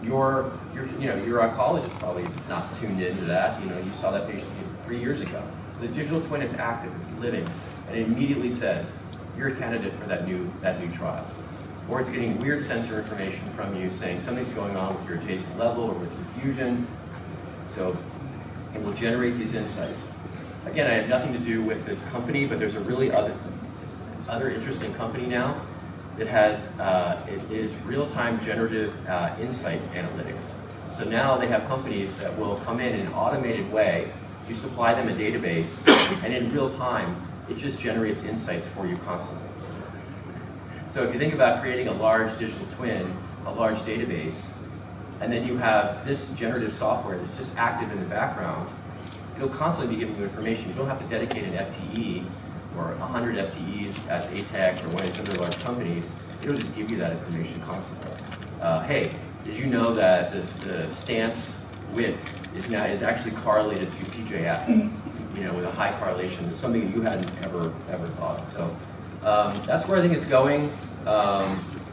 Your oncologist probably not tuned into that. You saw that patient 3 years ago. The digital twin is active, it's living, and it immediately says you're a candidate for that new trial. Or it's getting weird sensor information from you saying something's going on with your adjacent level or with your fusion. So it will generate these insights. Again, I have nothing to do with this company, but there's a really other interesting company now that has, it is real-time generative insight analytics. So now they have companies that will come in an automated way, you supply them a database, and in real time, it just generates insights for you constantly. So if you think about creating a large digital twin, a large database, and then you have this generative software that's just active in the background, it'll constantly be giving you information. You don't have to dedicate an FTE or 100 FTEs as ATEC or one of these other large companies. It'll just give you that information constantly. Hey, did you know that the stance width is actually correlated to PJF? With a high correlation. It's something that you hadn't ever thought of. So that's where I think it's going.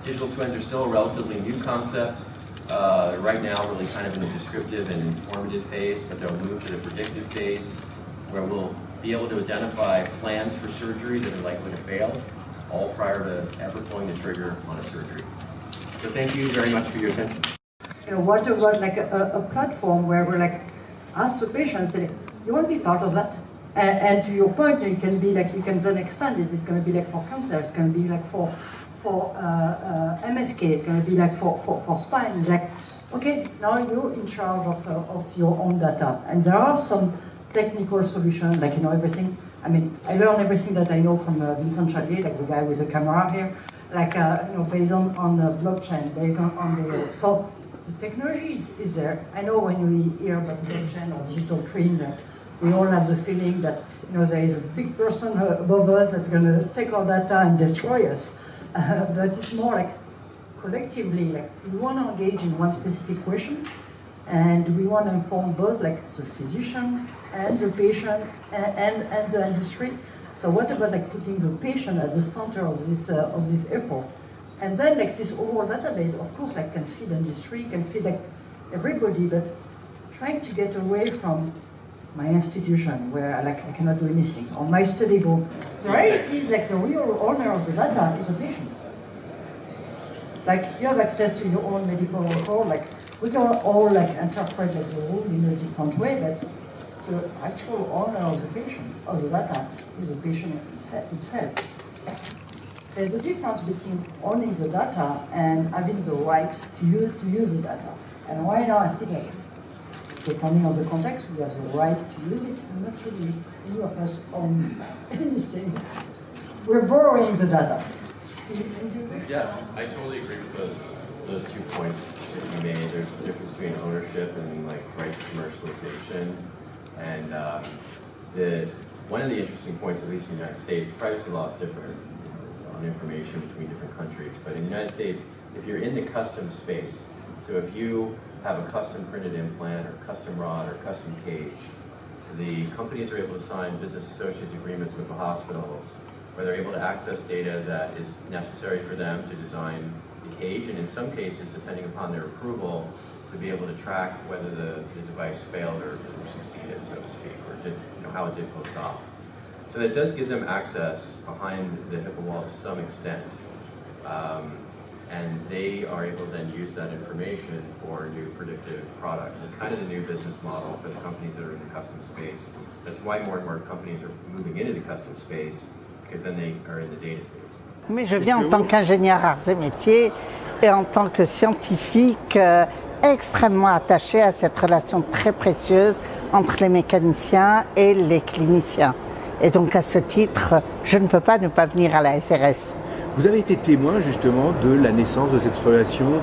Digital twins are still a relatively new concept. Right now, really kind of in the descriptive and informative phase, but they'll move to the predictive phase, where we'll be able to identify plans for surgery that are likely to fail, all prior to ever pulling the trigger on a surgery. So thank you very much for your attention. What about like a platform where we're like, ask the patients, you want to be part of that? And to your point, it can be like, you can then expand it. It's going to be like for cancer, it's going to be like for MSK, it's going to be like for spine. It's like, okay, now you're in charge of your own data. And there are some technical solutions, like, everything. I mean, I learned everything that I know from Vincent Chalier, like the guy with the camera here, like, based on the blockchain, based on the, so the technology is there. I know when we hear about blockchain or digital twin, like, we all have the feeling that, there is a big person above us that's going to take our data and destroy us. But it's more like collectively, like, we want to engage in one specific question, and we want to inform both like the physician and the patient and the industry. So what about like putting the patient at the center of this effort? And then like this overall database, of course, like can feed industry, can feed like everybody, but trying to get away from my institution where I cannot do anything, or my study group. The reality is like the real owner of the data is a patient. Like you have access to your own medical record, like we can all like interpret like the rule in a different way, but the actual owner of the patient, of the data, is the patient himself. There's a difference between owning the data and having the right to use the data. And right now I think like, depending on the context, we have the right to use it. I'm not sure any of us own anything. We're borrowing the data. Yeah, I totally agree with those 2 points that you made. There's a difference between ownership and like right to commercialization. And one of the interesting points, at least in the United States, privacy law is different on information between different countries. But in the United States, if you're in the custom space, so if you have a custom printed implant or custom rod or custom cage, the companies are able to sign business associate agreements with the hospitals where they're able to access data that is necessary for them to design the cage, and in some cases, depending upon their approval, to be able to track whether the device failed or succeeded, so to speak, or did, how it did post-op. So that does give them access behind the HIPAA wall to some extent. And they are able to then use that information for new predictive products. It's kind of the new business model for the companies that are in the custom space. That's why more and more companies are moving into the custom space, because then they are in the data space. Mais je viens en tant qu'ingénieur arts et métiers et en tant que scientifique extrêmement attaché à cette relation très précieuse entre les mécaniciens et les cliniciens. Et donc à ce titre, je ne peux pas ne pas venir à la SRS. Vous avez été témoin justement de la naissance de cette relation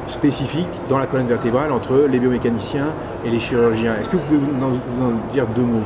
spécifique dans la colonne vertébrale entre les biomécaniciens et les chirurgiens. Est-ce que vous pouvez nous en dire 2 mots?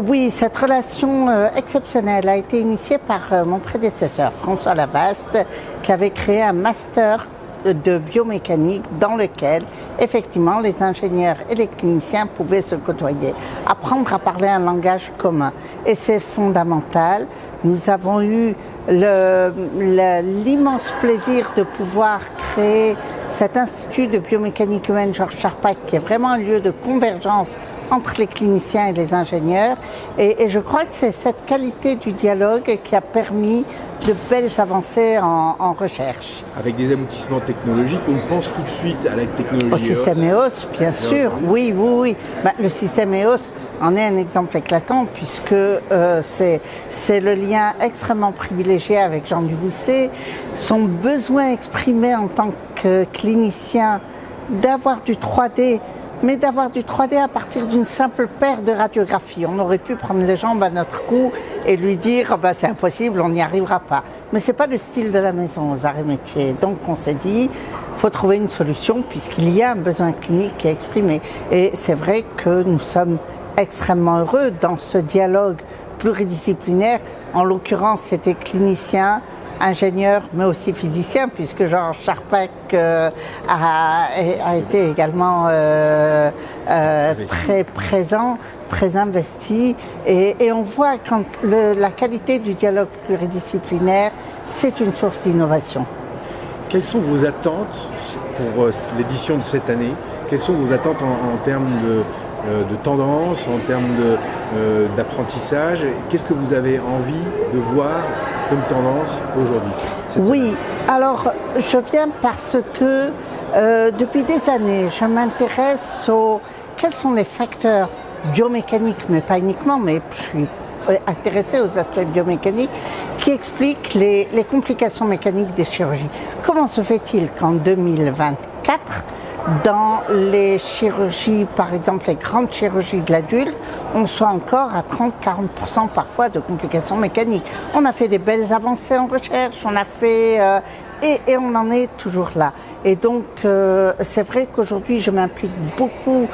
Oui, cette relation exceptionnelle a été initiée par mon prédécesseur, François Lavaste, qui avait créé un master de biomécanique dans lequel, effectivement, les ingénieurs et les cliniciens pouvaient se côtoyer, apprendre à parler un langage commun. Et c'est fondamental. Nous avons eu l'immense plaisir de pouvoir créer cet institut de biomécanique humaine Georges Charpak, qui est vraiment un lieu de convergence entre les cliniciens et les ingénieurs. Et je crois que c'est cette qualité du dialogue qui a permis de belles avancées en recherche. Avec des aboutissements technologiques, on pense tout de suite à la technologie au système EOS, bien sûr. Oui. Ben, le système EOS en est un exemple éclatant puisque c'est le lien extrêmement privilégié avec Jean Dubousset, son besoin exprimé en tant que clinicien d'avoir du 3D, mais d'avoir du 3D à partir d'une simple paire de radiographies. On aurait pu prendre les jambes à notre cou et lui dire bah, c'est impossible, on n'y arrivera pas. Mais c'est pas le style de la maison aux arts et métiers. Donc on s'est dit il faut trouver une solution puisqu'il y a un besoin clinique qui est exprimé. Et c'est vrai que nous sommes extrêmement heureux dans ce dialogue pluridisciplinaire. En l'occurrence, c'était clinicien, ingénieur, mais aussi physicien, puisque Georges Charpak a été également très présent, très investi. Et on voit quand la qualité du dialogue pluridisciplinaire, c'est une source d'innovation. Quelles sont vos attentes pour l'édition de cette année? Quelles sont vos attentes en termes de tendance, en termes d'apprentissage? Qu'est-ce que vous avez envie de voir comme tendance aujourd'hui? Oui, alors je viens parce que depuis des années, je m'intéresse quels sont les facteurs biomécaniques, mais pas uniquement, mais je suis intéressée aux aspects biomécaniques qui expliquent les complications mécaniques des chirurgies. Comment se fait-il qu'en 2024, dans les chirurgies, par exemple les grandes chirurgies de l'adulte, on soit encore à 30-40% parfois de complications mécaniques. On a fait des belles avancées en recherche, on a fait et on en est toujours là. Et donc c'est vrai qu'aujourd'hui je m'implique beaucoup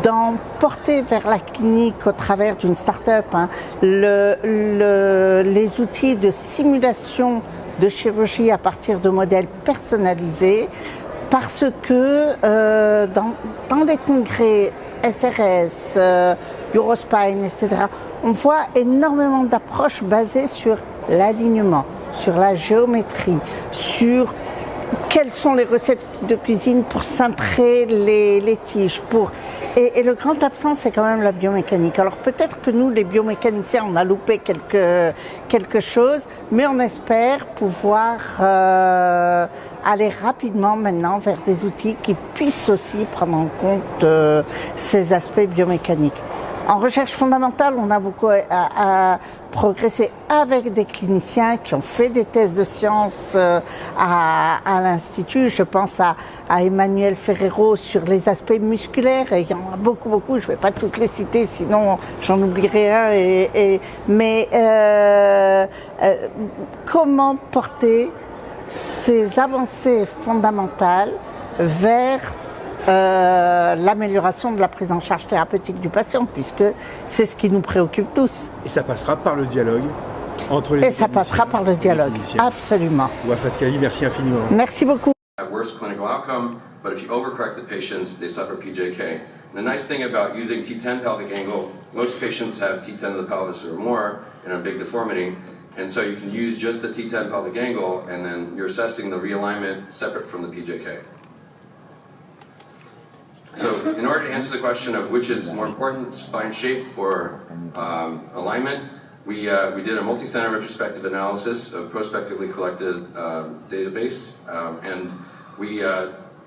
dans porter vers la clinique au travers d'une start-up les outils de simulation de chirurgie à partir de modèles personnalisés. Parce que dans les congrès SRS, Eurospine, etc., on voit énormément d'approches basées sur l'alignement, sur la géométrie, sur quelles sont les recettes de cuisine pour cintrer les tiges. Et le grand absent, c'est quand même la biomécanique. Alors peut-être que nous, les biomécaniciens, on a loupé quelque chose, mais on espère pouvoir aller rapidement maintenant vers des outils qui puissent aussi prendre en compte ces aspects biomécaniques. En recherche fondamentale, on a beaucoup à progresser avec des cliniciens qui ont fait des thèses de sciences à l'Institut. Je pense à Emmanuel Ferrero sur les aspects musculaires. Et il y en a beaucoup, je ne vais pas tous les citer, sinon j'en oublierai un. Mais comment porter ces avancées fondamentales vers l'amélioration de la prise en charge thérapeutique du patient, puisque c'est ce qui nous préoccupe tous. Et ça passera par le dialogue entre les... Et ça passera par le dialogue, absolument. Wafas Kali, merci infiniment. Merci beaucoup. Worse clinical outcome, but if you overcorrect the patients, they suffer PJK. And the nice thing about using T10 pelvic angle, most patients have T10 of the pelvis or more in a big deformity, and so you can use just the T10 pelvic angle, and then you're assessing the realignment separate from the PJK. So in order to answer the question of which is more important, spine shape or alignment, we did a multi-center retrospective analysis of prospectively collected database, and we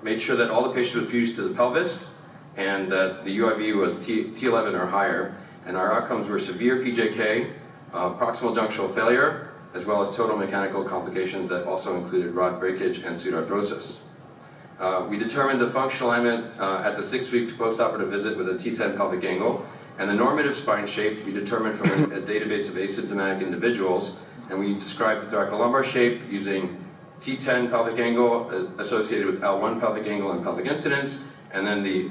made sure that all the patients were fused to the pelvis and that the UIV was T11 or higher, and our outcomes were severe PJK, proximal junctional failure, as well as total mechanical complications that also included rod breakage and pseudoarthrosis. We determined the functional alignment at the 6-week post-operative visit with a T10 pelvic angle, and the normative spine shape we determined from a database of asymptomatic individuals, and we described the thoracolumbar shape using T10 pelvic angle associated with L1 pelvic angle and pelvic incidence, and then the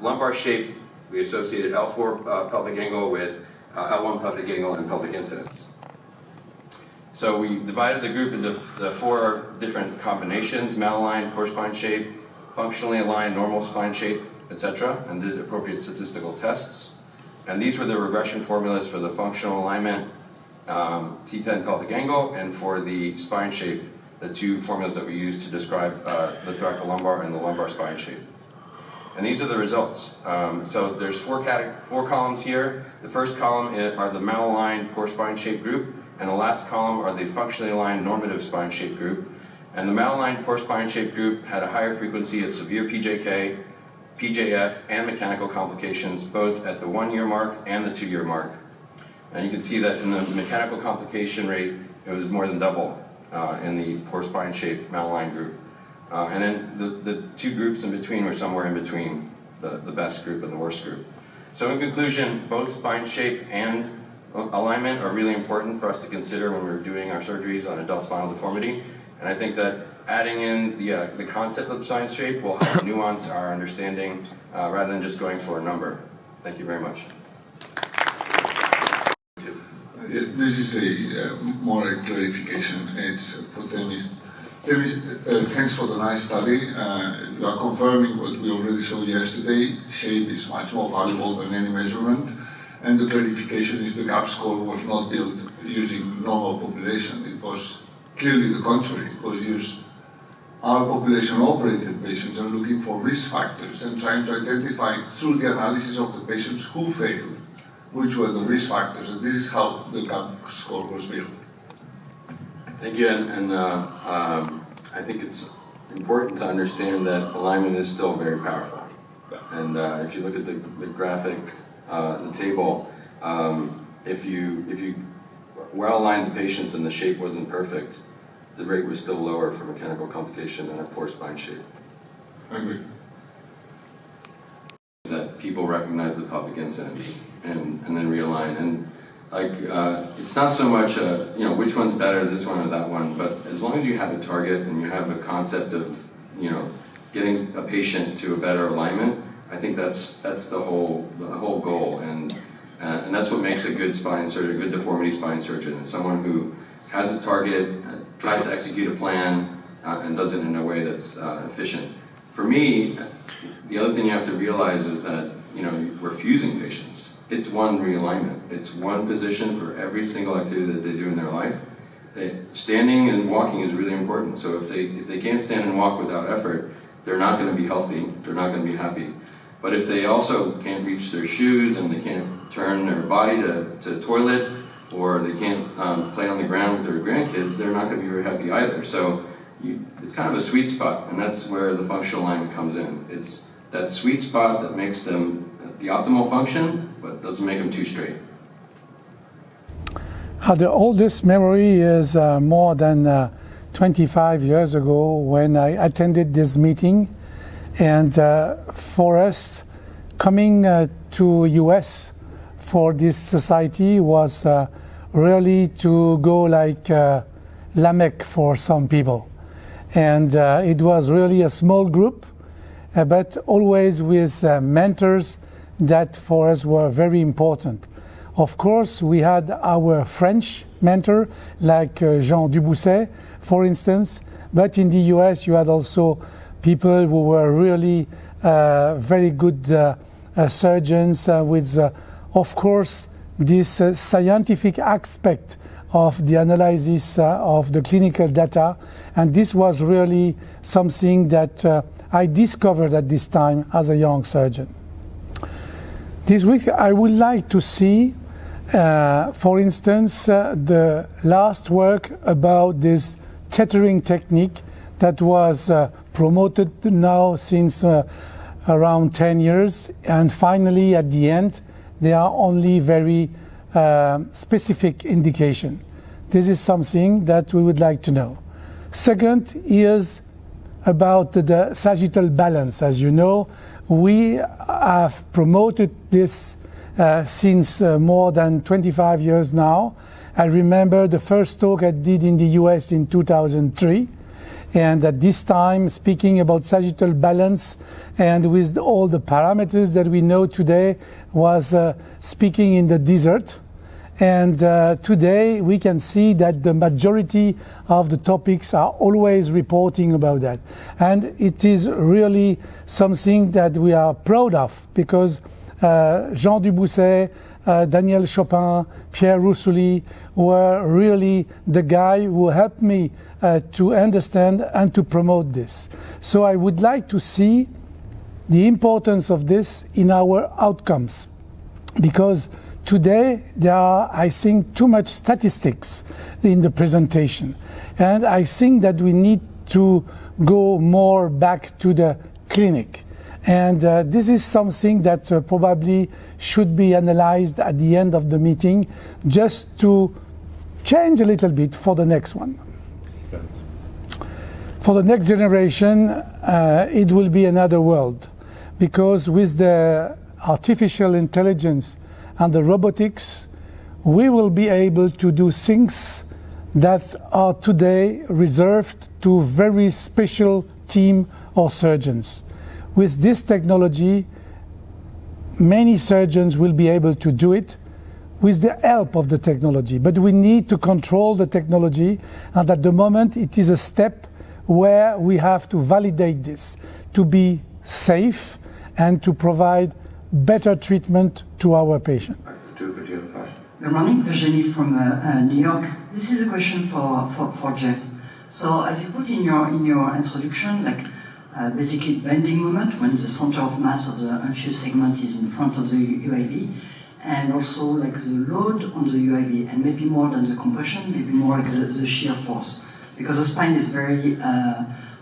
lumbar shape we associated L4 pelvic angle with L1 pelvic angle and pelvic incidence. So we divided the group into the 4 different combinations: malaligned, core spine shape, functionally aligned, normal spine shape, etc., and did appropriate statistical tests. And these were the regression formulas for the functional alignment, T10 pelvic angle, and for the spine shape, the 2 formulas that we used to describe the thoracolumbar and the lumbar spine shape. And these are the results. So there's 4 columns here. The first column are the malaligned, core spine shape group, and the last column are the functionally aligned normative spine shape group. And the malaligned core spine shape group had a higher frequency of severe PJK, PJF, and mechanical complications, both at the 1-year mark and the 2-year mark. And you can see that in the mechanical complication rate, it was more than double in the core spine shape malaligned group. And then the 2 groups in between were somewhere in between the best group and the worst group. So in conclusion, both spine shape and alignment are really important for us to consider when we're doing our surgeries on adult spinal deformity, and I think that adding in the concept of spine shape will help nuance our understanding rather than just going for a number. Thank you very much. This is a more a clarification. It's for Temis. Temis, thanks for the nice study. You are confirming what we already showed yesterday. Shape is much more valuable than any measurement. And the clarification is the gap score was not built using normal population. It was clearly the contrary. It was used, our population-operated patients are looking for risk factors and trying to identify through the analysis of the patients who failed, which were the risk factors. And this is how the gap score was built. Thank you, and I think it's important to understand that alignment is still very powerful. And if you look at the graphic, the table, if you well aligned the patients and the shape wasn't perfect, the rate was still lower for mechanical complication than a poor spine shape. I agree. That people recognize the pelvic incidence and then realign, and it's not so much which one's better, this one or that one, but as long as you have a target and you have a concept of getting a patient to a better alignment, I think that's the whole goal, and that's what makes a good spine surgeon, a good deformity spine surgeon. It's someone who has a target, tries to execute a plan, and does it in a way that's efficient. For me, the other thing you have to realize is that we're fusing patients. It's one realignment. It's one position for every single activity that they do in their life, standing and walking is really important. So if they can't stand and walk without effort, they're not going to be healthy, they're not going to be happy. But if they also can't reach their shoes and they can't turn their body to toilet, or they can't play on the ground with their grandkids, they're not going to be very happy either. So it's kind of a sweet spot, and that's where the functional alignment comes in. It's that sweet spot that makes them the optimal function, but doesn't make them too straight. The oldest memory is more than 25 years ago when I attended this meeting, and for us coming to US for this society was really to go like Lamech for some people, and it was really a small group, but always with mentors that for us were very important. Of course, we had our French mentor, like Jean Dubousset, for instance, but in the US you had also people who were really very good surgeons with, of course, this scientific aspect of the analysis of the clinical data, and this was really something that I discovered at this time as a young surgeon. This week I would like to see for instance, the last work about this tethering technique that was promoted now since around 10 years, and finally at the end there are only very specific indication. This is something that we would like to know. Second is about the sagittal balance. As you know, we have promoted this since more than 25 years now. I remember the first talk I did in the US in 2003, and at this time speaking about sagittal balance and with all the parameters that we know today was speaking in the desert. And today we can see that the majority of the topics are always reporting about that. And it is really something that we are proud of, because Jean Dubousset, Daniel Chopin, Pierre Roussouli were really the guy who helped me to understand and to promote this. So I would like to see the importance of this in our outcomes, because today there are, I think, too much statistics in the presentation, and I think that we need to go more back to the clinic. And this is something that probably should be analyzed at the end of the meeting, just to change a little bit for the next one. For the next generation, it will be another world, because with the artificial intelligence and the robotics, we will be able to do things that are today reserved to very special team or surgeons. With this technology, many surgeons will be able to do it with the help of the technology. But we need to control the technology, and at the moment it is a step where we have to validate this to be safe and to provide better treatment to our patient. Good morning, Virginie from New York. This is a question for Jeff. So as you put in your introduction, like basically bending moment when the center of mass of the infused segment is in front of the UIV, and also like the load on the UIV, and maybe more than the compression, maybe more like the shear force, because the spine is very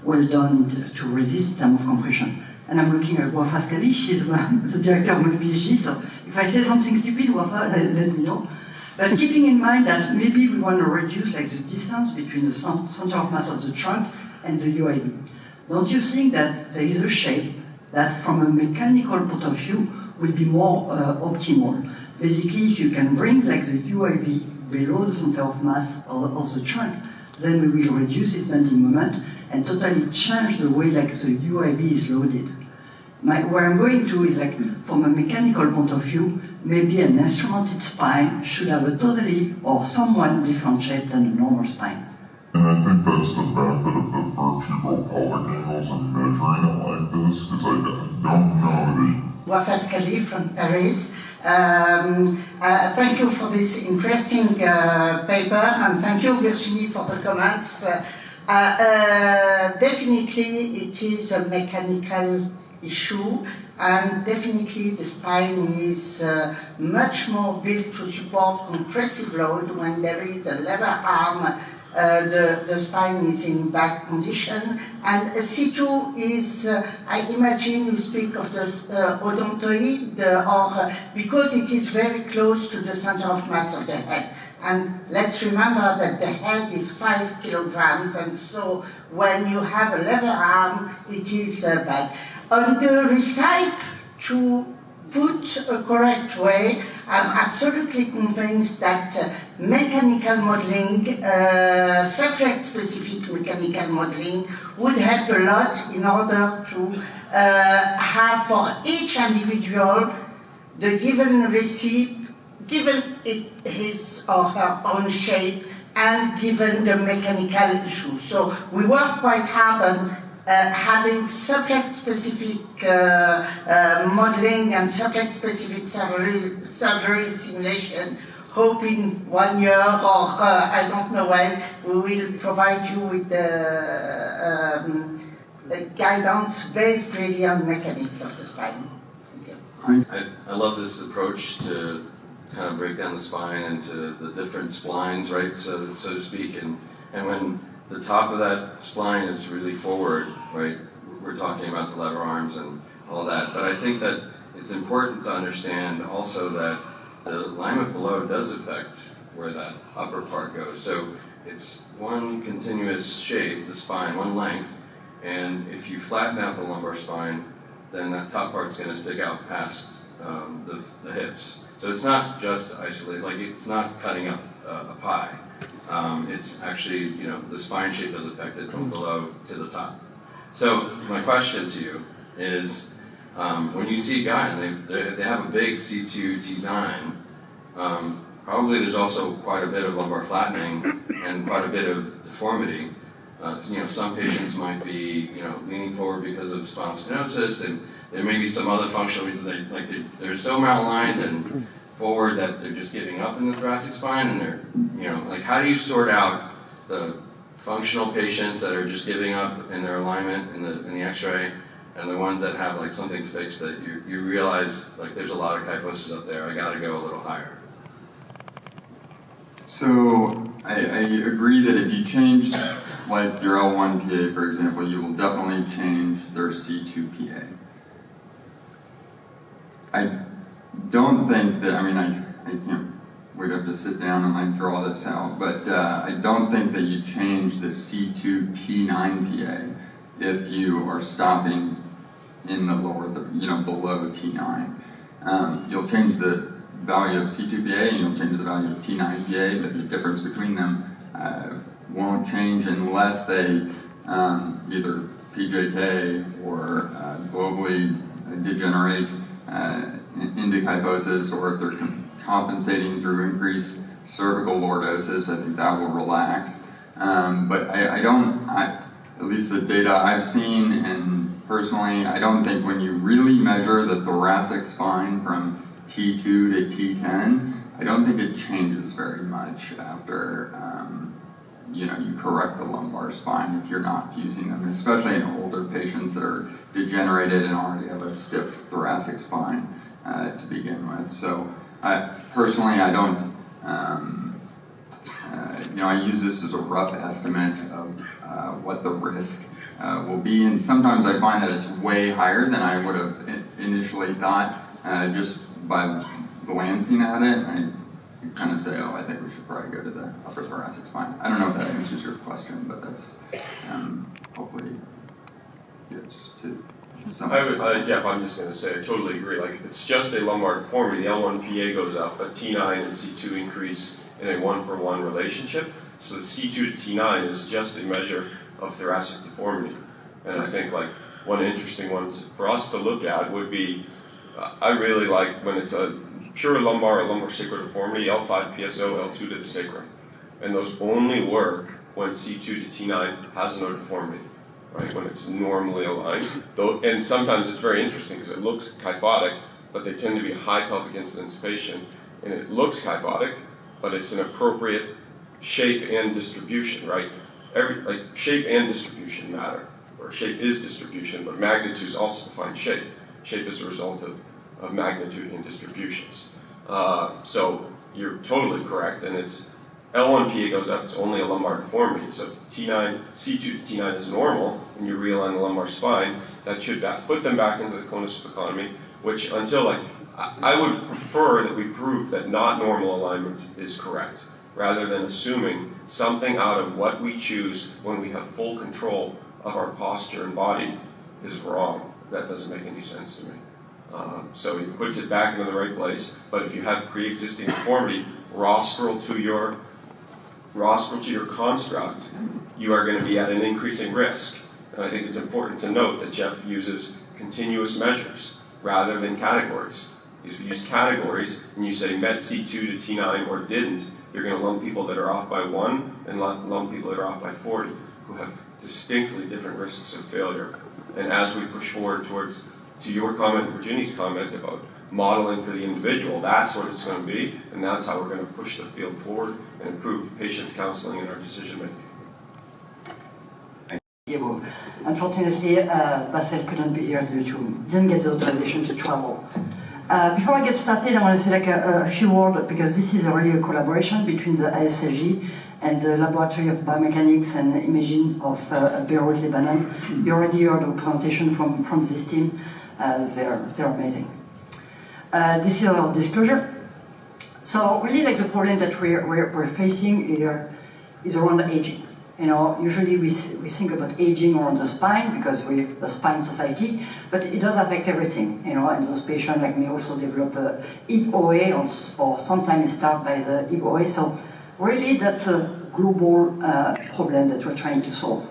well done to resist in terms of compression. And I'm looking at Wafa Scali, she's the director of my PhD, so if I say something stupid, Wafa, let me know. But keeping in mind that maybe we want to reduce like the distance between the center of mass of the trunk and the UIV. Don't you think that there is a shape that from a mechanical point of view will be more optimal? Basically, if you can bring like the UIV below the center of mass of the trunk, then we will reduce its bending moment and totally change the way like the UIV is loaded. Where I'm going to is like, from a mechanical point of view, maybe an instrumented spine should have a totally or somewhat different shape than a normal spine. And I think that's the benefit of the vertebral pelvic angles and measuring it like this, because I don't know the... Wafa Scali from Paris. Thank you for this interesting paper, and thank you, Virginie, for the comments. Definitely, it is a mechanical issue, and definitely the spine is much more built to support compressive load. When there is a lever arm, the spine is in bad condition, and C2 is, I imagine you speak of the odontoid, because it is very close to the center of mass of the head. And let's remember that the head is 5 kilograms, and so when you have a lever arm, it is bad. On the recipe, to put a correct way, I'm absolutely convinced that mechanical modeling, subject-specific mechanical modeling, would help a lot in order to have for each individual the given recipe, given his or her own shape, and given the mechanical issue. So we work quite hard on having subject-specific modeling and subject-specific surgery simulation. Hope in 1 year, or I don't know when, we will provide you with the guidance based really on mechanics of the spine. I love this approach to kind of break down the spine into the different splines, right, so to speak, and when the top of that spline is really forward, right, we're talking about the lever arms and all that, but I think that it's important to understand also that the alignment below does affect where that upper part goes. So it's one continuous shape, the spine, one length, and if you flatten out the lumbar spine, then that top part's going to stick out past the hips. So it's not just isolated, like it's not cutting up a pie. It's actually, you know, the spine shape is affected from below to the top. So my question to you is, when you see a guy and they have a big C2, T9, probably there's also quite a bit of lumbar flattening and quite a bit of deformity. You know, some patients might be, you know, leaning forward because of spinal stenosis, and there may be some other functional, they're so malaligned and forward that they're just giving up in the thoracic spine, and they're, you know, like, how do you sort out the functional patients that are just giving up in their alignment in the X-ray, and the ones that have like something fixed that you realize like there's a lot of kyphosis up there, I got to go a little higher? So I agree that if you change like your L1PA, for example, you will definitely change their C2PA. I don't think that, I mean, I can't, we'd have to sit down and like draw this out, but I don't think that you change the C2T9PA if you are stopping in the lower, you know, below T9. You'll change the value of C2PA and you'll change the value of T9PA, but the difference between them won't change unless they either PJK or globally degenerate into kyphosis, or if they're compensating through increased cervical lordosis, I think that will relax. But at least the data I've seen, and personally, I don't think when you really measure the thoracic spine from T2 to T10, I don't think it changes very much after you know, you correct the lumbar spine if you're not fusing them, especially in older patients that are degenerated and already have a stiff thoracic spine to begin with. So personally, I don't, you know, I use this as a rough estimate of what the risk will be, and sometimes I find that it's way higher than I would have initially thought, just by glancing at it. You kind of say, oh, I think we should probably go to the upper thoracic spine. I don't know if that answers your question, but that's hopefully gets to some. Jeff, I'm just going to say I totally agree. Like, if it's just a lumbar deformity, the L1PA goes up, but T9 and C2 increase in a one-for-one relationship. So the C2 to T9 is just a measure of thoracic deformity. And I think like one interesting one for us to look at would be, I really like when it's a pure lumbar or lumbar sacral deformity, L5 PSO, L2 to the sacrum. And those only work when C2 to T9 has no deformity, right? When it's normally aligned. And sometimes it's very interesting because it looks kyphotic, but they tend to be a high pelvic incidence patient, and it looks kyphotic, but it's an appropriate shape and distribution, right? Shape and distribution matter, or shape is distribution, but magnitudes also define shape. Shape is a result of magnitude and distributions. So you're totally correct, and it's L1PA goes up, it's only a lumbar deformity. So if T9, C2 to T9 is normal, and you realign the lumbar spine, that should put them back into the conus of economy, which until I would prefer that we prove that not normal alignment is correct, rather than assuming something out of what we choose when we have full control of our posture and body is wrong. That doesn't make any sense to me. So he puts it back into the right place, but if you have pre-existing deformity, rostral to your construct, you are going to be at an increasing risk. And I think it's important to note that Jeff uses continuous measures rather than categories. If you use categories and you say met C2 to T9 or didn't, you're going to lump people that are off by 1 and lump people that are off by 40 who have distinctly different risks of failure. And as we push forward towards, to your comment, Virginia's comment about modeling for the individual, that's what it's going to be, and that's how we're going to push the field forward and improve patient counseling and our decision making. Unfortunately, Bassel couldn't be here due to didn't get the authorization to travel. Before I get started, I want to say a few words, because this is really a collaboration between the ISLG and the Laboratory of Biomechanics and Imaging of Beirut, Lebanon. You already heard a presentation from this team. They're amazing. This is our disclosure. So really, the problem that we're facing here is around aging. Usually we think about aging around the spine because we're a spine society, but it does affect everything. And those patients like me also develop a hip OA or sometimes start by the hip OA. So really, that's a global problem that we're trying to solve.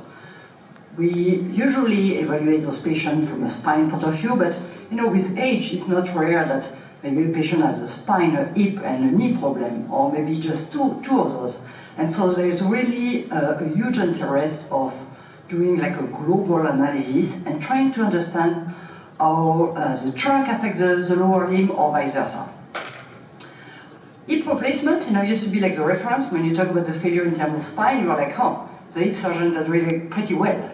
We usually evaluate those patients from a spine point of view, but with age, it's not rare that maybe a patient has a spine, a hip, and a knee problem, or maybe just two of those. And so there's really a huge interest of doing a global analysis and trying to understand how the trunk affects the lower limb or vice versa. Hip replacement, used to be the reference. When you talk about the failure in terms of spine, you're like, oh, the hip surgeon did really pretty well.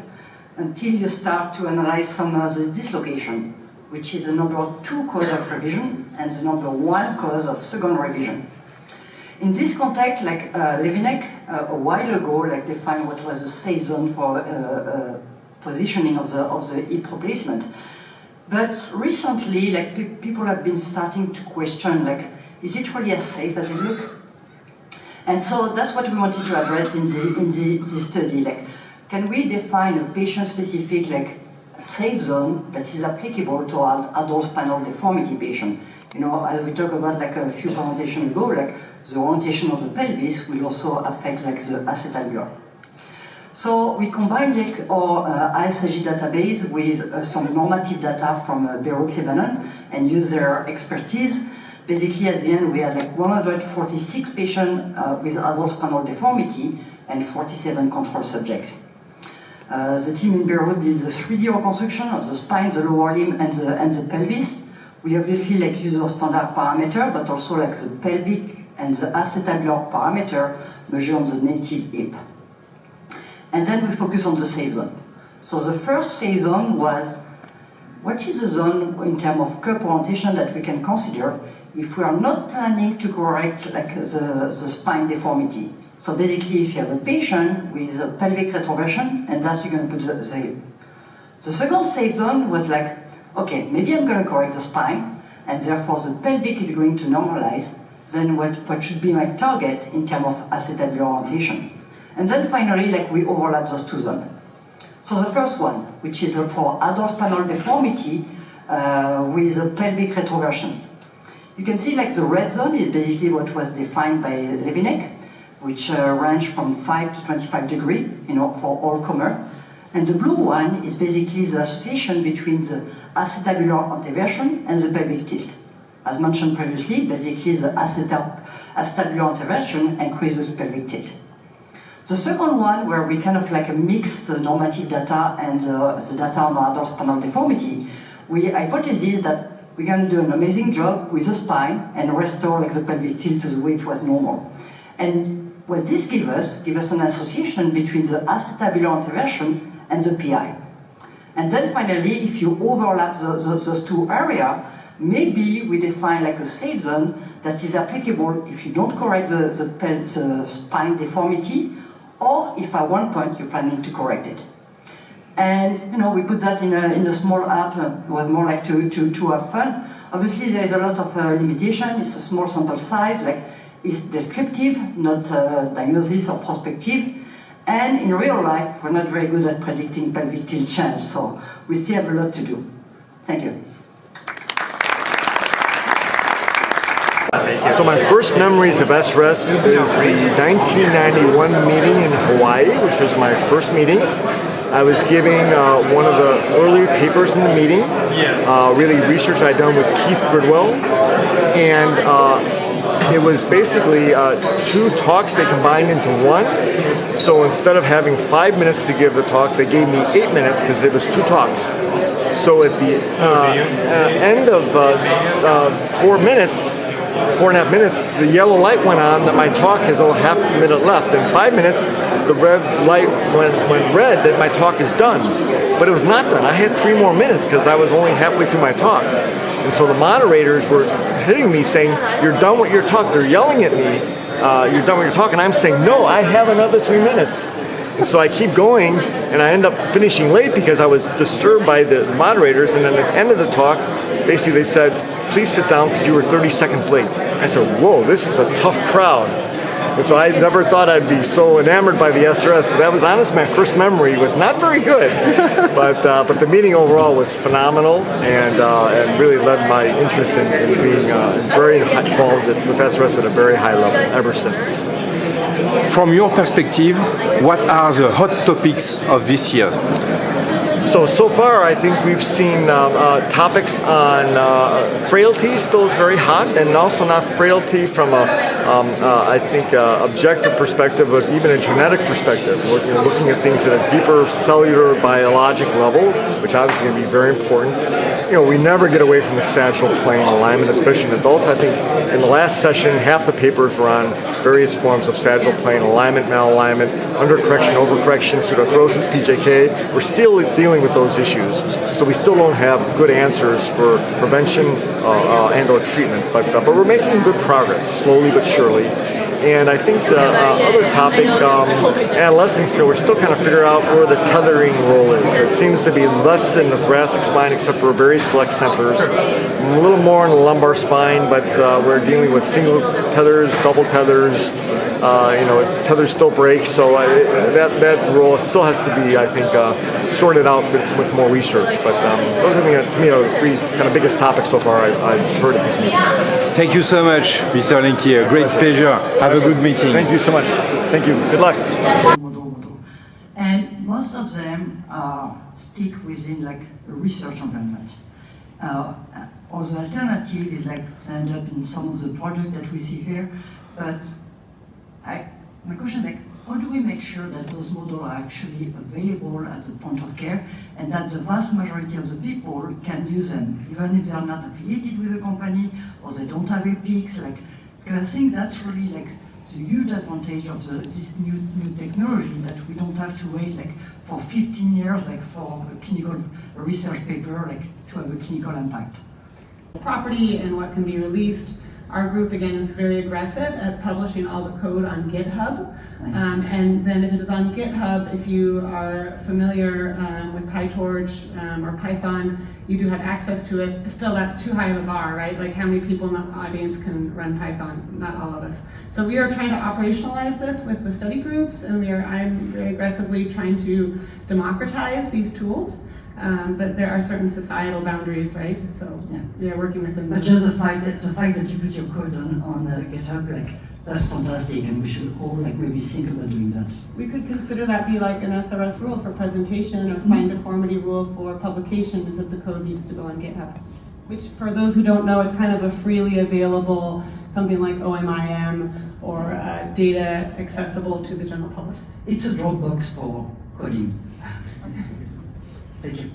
Until you start to analyze some of the dislocation, which is the number 2 cause of revision and the number 1 cause of second revision. In this context, Levinek, a while ago, defined what was a safe zone for positioning of the hip replacement. But recently, people have been starting to question, is it really as safe as it looks? And so that's what we wanted to address in the study. Can we define a patient-specific safe zone that is applicable to an adult spinal deformity patient? As we talked about a few presentations ago, the orientation of the pelvis will also affect the acetabular. So we combined our ISLG database with some normative data from Beirut, Lebanon, and use their expertise. Basically, at the end, we had 146 patients with adult spinal deformity and 47 control subjects. The team in Beirut did the 3D reconstruction of the spine, the lower limb, and the pelvis. We obviously use our standard parameter, but also the pelvic and the acetabular parameter measured on the native hip. And then we focus on the safe zone. So the first safe zone was, what is the zone in terms of cup orientation that we can consider if we are not planning to correct the spine deformity? So basically, if you have a patient with a pelvic retroversion, and that's you're going to put the hip. The second safe zone was okay, maybe I'm going to correct the spine, and therefore the pelvic is going to normalize. Then what should be my target in terms of acetabular orientation? And then finally, we overlap those two zones. So the first one, which is for adult spinal deformity with a pelvic retroversion. You can see the red zone is basically what was defined by Levinek, which range from 5 to 25 degrees, for all comers. And the blue one is basically the association between the acetabular anteversion and the pelvic tilt. As mentioned previously, basically the acetabular anteversion increases pelvic tilt. The second one, where we kind of mix the normative data and the data on adult spinal deformity, we hypothesize that we're going to do an amazing job with the spine and restore like the pelvic tilt to the way it was normal. And what this gives us an association between the acetabular intervention and the PI. And then finally, if you overlap those two areas, maybe we define like a safe zone that is applicable if you don't correct the spine deformity, or if at one point you're planning to correct it. And we put that in a small app. It was more like to have fun. Obviously, there is a lot of limitation. It's a small sample size. Like it's descriptive, not diagnosis or prospective. And in real life, we're not very good at predicting pelvic tilt change. So we still have a lot to do. Thank you. So my first memories of SRS is the 1991 meeting in Hawaii, which was my first meeting. I was giving one of the earlier papers in the meeting, really research I'd done with Keith Bridwell, and it was basically two talks they combined into one. So instead of having 5 minutes to give the talk, they gave me 8 minutes because it was two talks. So at the end of 4.5 minutes, the yellow light went on that my talk has only half a minute left. In 5 minutes, the red light went red that my talk is done. But it was not done. I had 3 more minutes because I was only halfway through my talk. And so the moderators were hitting me saying, "You're done with your talk." They're yelling at me, "You're done with your talk." And I'm saying, "No, I have another 3 minutes." And so I keep going, and I end up finishing late because I was disturbed by the moderators. And then at the end of the talk, basically they said, "Please sit down because you were 30 seconds late." I said, "Whoa, this is a tough crowd." And so I never thought I'd be so enamored by the SRS, but that was honestly my first memory. It was not very good, but the meeting overall was phenomenal and really led my interest in being very involved with SRS at a very high level ever since. From your perspective, what are the hot topics of this year? So far, I think we've seen topics on frailty still is very hot, and also not frailty from a, I think, objective perspective, but even a genetic perspective. We're looking at things at a deeper cellular biologic level, which obviously is going to be very important. We never get away from the sagittal plane alignment, especially in adults. I think in the last session, half the papers were on various forms of sagittal plane alignment, malalignment, undercorrection, overcorrection, pseudoarthrosis, PJK. We're still dealing with those issues. So we still don't have good answers for prevention and or treatment, but we're making good progress, slowly but surely. And I think the other topic, adolescents, we're still kind of figuring out where the tethering role is. It seems to be less in the thoracic spine except for very select centers, a little more in the lumbar spine, but we're dealing with single tethers, double tethers, tethers still break, so that role still has to be, I think, sorted out with more research. But those are, to me, are the 3 kind of biggest topics so far I've heard at this meeting. Thank you so much, Mr. Linky. A great pleasure. Have a good meeting. Thank you so much. Thank you. Good luck. And most of them stick within like a research environment. Or the alternative is like to end up in some of the projects that we see here. But my question is like, how do we make sure that those models are actually available at the point of care and that the vast majority of the people can use them, even if they are not affiliated with the company or they don't have epics? Because I think that's really like the huge advantage of this new technology, that we don't have to wait like for 15 years like for a clinical research paper like to have a clinical impact. Property and what can be released. Our group, again, is very aggressive at publishing all the code on GitHub. Nice. And then if it is on GitHub, if you are familiar with PyTorch or Python, you do have access to it. Still, that's too high of a bar, right? Like how many people in the audience can run Python? Not all of us. So we are trying to operationalize this with the study groups, and I'm very aggressively trying to democratize these tools. But there are certain societal boundaries, right? So yeah, working within them. But just the fact that you put your code on GitHub, like that's fantastic, and we should all like maybe think about doing that. We could consider that be like an SRS rule for presentation or spine deformity rule for publication, is that the code needs to go on GitHub. Which, for those who don't know, it's kind of a freely available, something like OMIM or data accessible to the general public. It's a Dropbox for coding. Thank you.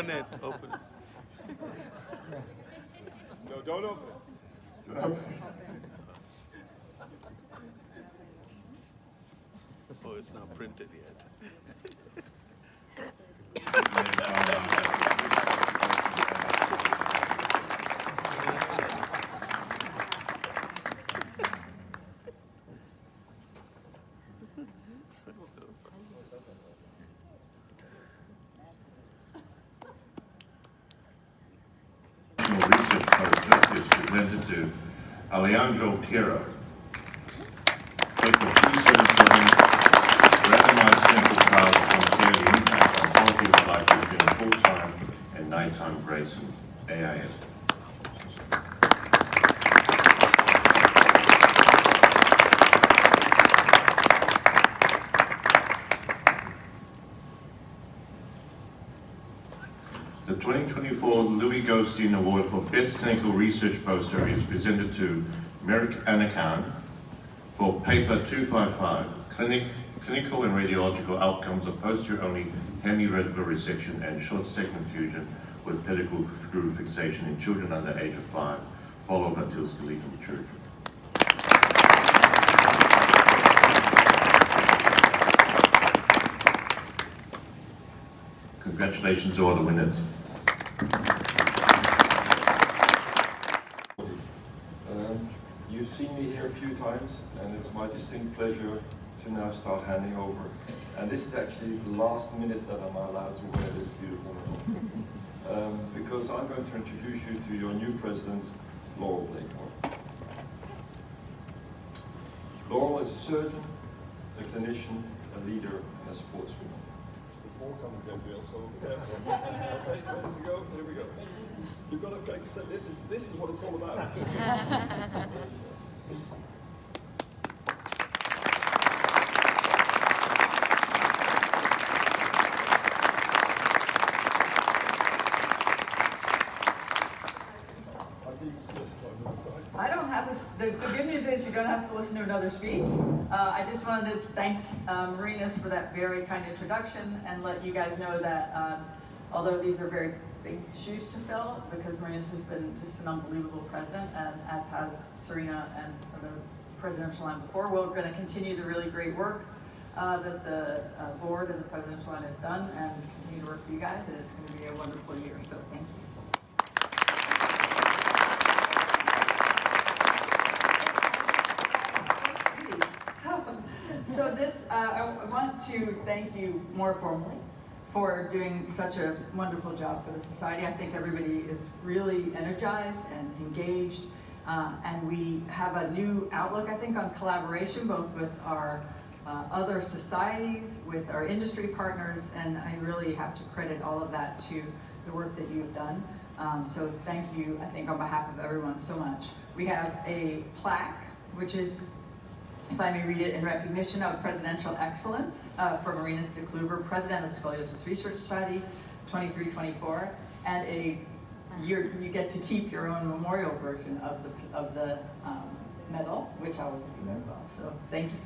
Open it. Open it. No, don't open it. Don't open it. Oh, it's not printed yet. Research poster is presented to Alejandro Piero. Paper 277, randomized clinical trial to compare the impact on quality of life between full-time and nighttime breaks in AIS. The 2024 Louis Goldstein Award for Best Clinical Research Poster is presented to Merrick Anakan for paper 255, Clinical and Radiological Outcomes of Posterior-Only Hemi-Radical Resection and Short Segment Fusion with Pedicle Screw Fixation in children under age of 5, followed until skeletal maturity. Congratulations to all the winners. You've seen me here a few times, and it's my distinct pleasure to now start handing over. And this is actually the last minute that I'm allowed to wear this beautiful medal. Because I'm going to introduce you to your new president, Laurel Blakemore. Laurel is a surgeon, a clinician, a leader, and a sportswoman. There's more coming, Gabriel, so okay, ready to go? Here we go. You've got to take this is what it's all about. I don't have this. The good news is you don't have to listen to another speech. I just wanted to thank Marinas for that very kind introduction and let you guys know that although these are very big shoes to fill, because Marinas has been just an unbelievable president, and as has Serena and the presidential line before, we're going to continue the really great work that the board and the presidential line has done, and continue to work with you guys, and it's going to be a wonderful year, so thank you. So this, I want to thank you more formally for doing such a wonderful job for the society. I think everybody is really energized and engaged, and we have a new outlook, I think, on collaboration, both with our other societies, with our industry partners, and I really have to credit all of that to the work that you've done. So thank you, I think, on behalf of everyone so much. We have a plaque, which is, if I may read it, in recognition of presidential excellence for Marinas de Kluver, President of Scoliosis Research Society, 23-24, and you get to keep your own memorial version of the medal, which I will give you as well. So thank you.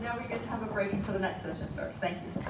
Now we get to have a break until the next session starts. Thank you.